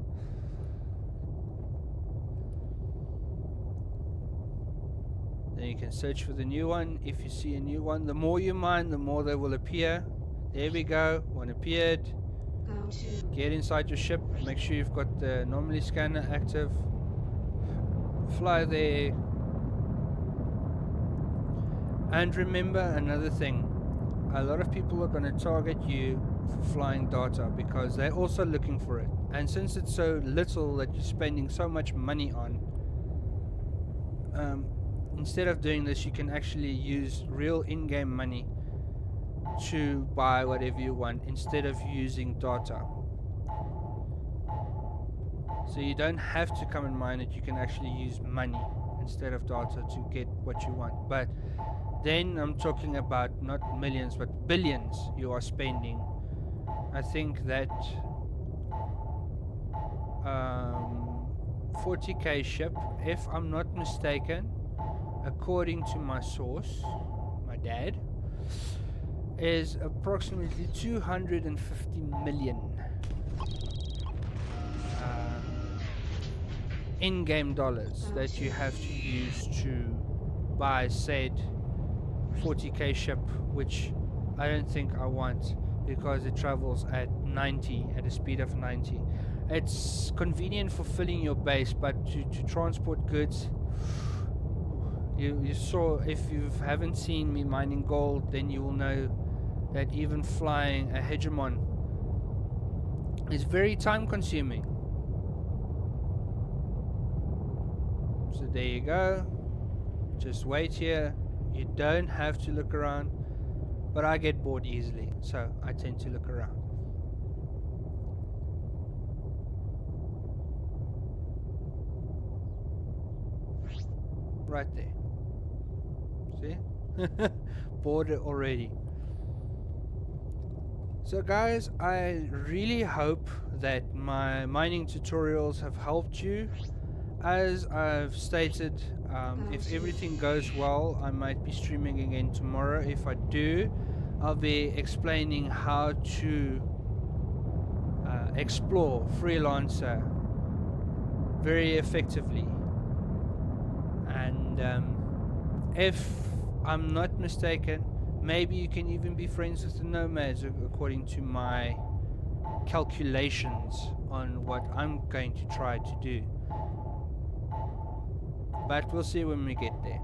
Then you can search for the new one. If you see a new one, the more you mine, the more they will appear. There we go, one appeared. Go to. Get inside your ship, make sure you've got the anomaly scanner active. Fly there. And remember another thing, a lot of people are going to target you for flying data because they're also looking for it. And since it's so little that you're spending so much money on, instead of doing this, you can actually use real in-game money to buy whatever you want instead of using data. So you don't have to come and mine it, you can actually use money instead of data to get what you want. But then I'm talking about not millions but billions you are spending. I think that 40k ship, if I'm not mistaken, according to my source, my dad, is approximately 250 million in-game dollars that you have to use to buy said 40k ship, which I don't think I want because it travels at 90, at a speed of 90. It's convenient for filling your base, but to transport goods, you saw, if you haven't seen me mining gold, then you will know that even flying a Hegemon is very time consuming. So there you go, just wait here. You don't have to look around, but I get bored easily, so I tend to look around. Right there. See? Bored already. So guys, I really hope that my mining tutorials have helped you. As I've stated, if everything goes well, I might be streaming again tomorrow. If I do, I'll be explaining how to explore Freelancer very effectively. And if I'm not mistaken, maybe you can even be friends with the nomads according to my calculations on what I'm going to try to do. But we'll see when we get there.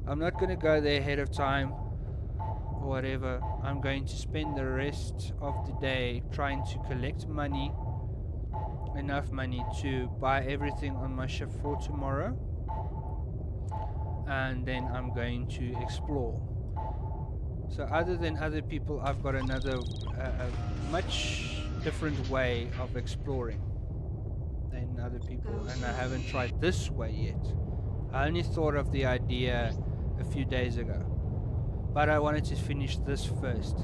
I'm not going to go there ahead of time or whatever. I'm going to spend the rest of the day trying to collect money, enough money to buy everything on my ship for tomorrow. And then I'm going to explore. So other than other people, I've got another a much different way of exploring than other people, and I haven't tried this way yet. I only thought of the idea a few days ago, but I wanted to finish this first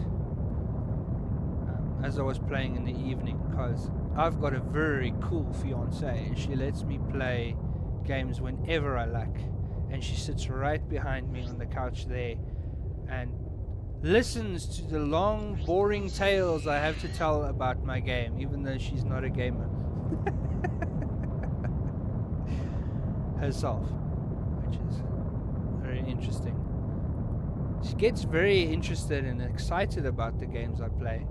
as I was playing in the evening, because I've got a very cool fiance and she lets me play games whenever I like, and she sits right behind me on the couch there and listens to the long boring tales I have to tell about my game, even though she's not a gamer herself, which is very interesting. She gets very interested and excited about the games I play,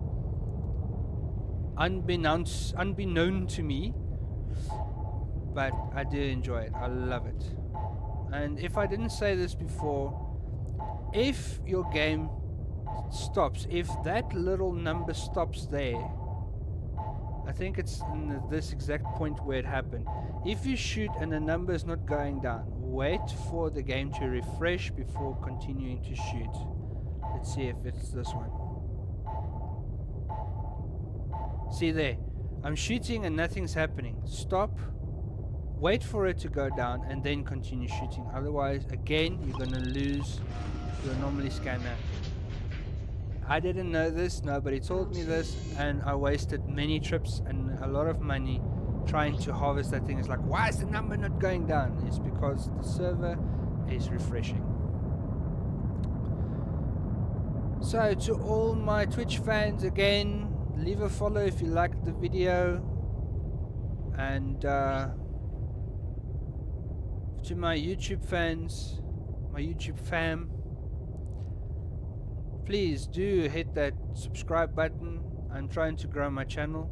unbeknown to me, but I do enjoy it. I love it. And if I didn't say this before, if your game stops, if that little number stops there, I think it's in this exact point where it happened. If you shoot and the number is not going down, wait for the game to refresh before continuing to shoot. Let's see if it's this one. See there, I'm shooting and nothing's happening. Stop, wait for it to go down, and then continue shooting. Otherwise, again, you're gonna lose your anomaly scanner. I didn't know this, nobody told me this, and I wasted many trips and a lot of money trying to harvest that thing. It's like, why is the number not going down? It's because the server is refreshing. So to all my Twitch fans, again, leave a follow if you liked the video, and to my YouTube fans, my YouTube fam, please do hit that subscribe button. I'm trying to grow my channel,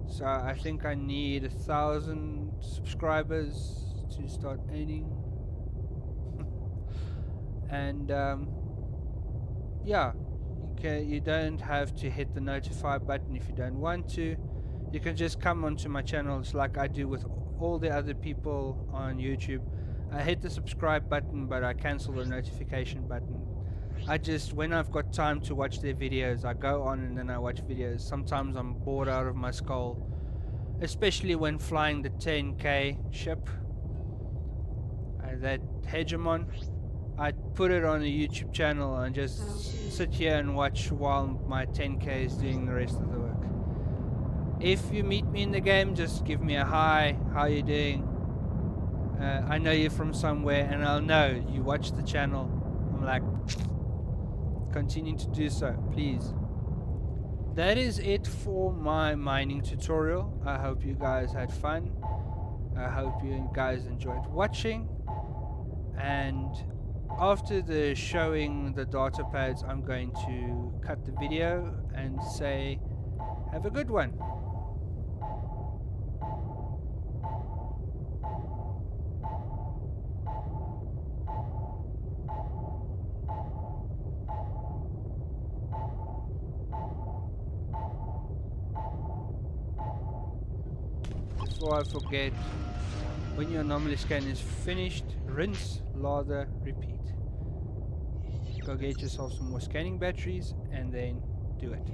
so I think I need 1,000 subscribers to start earning. And yeah, you don't have to hit the notify button if you don't want to. You can just come onto my channel, it's like I do with all the other people on YouTube. I hit the subscribe button, but I cancel the notification button. I just, when I've got time to watch their videos, I go on and then I watch videos. Sometimes I'm bored out of my skull, especially when flying the 10k ship, that Hegemon. I put it on a YouTube channel and just sit here and watch while my 10k is doing the rest of the work. If you meet me in the game, just give me a hi, how you doing? I know you're from somewhere, and I'll know you watch the channel. I'm like, continue to do so, please. That is it for my mining tutorial. I hope you guys had fun. I hope you guys enjoyed watching. And after the showing the data pads, I'm going to cut the video and say, have a good one. Before I forget, when your anomaly scan is finished, rinse, lather, repeat. Go get yourself some more scanning batteries and then do it.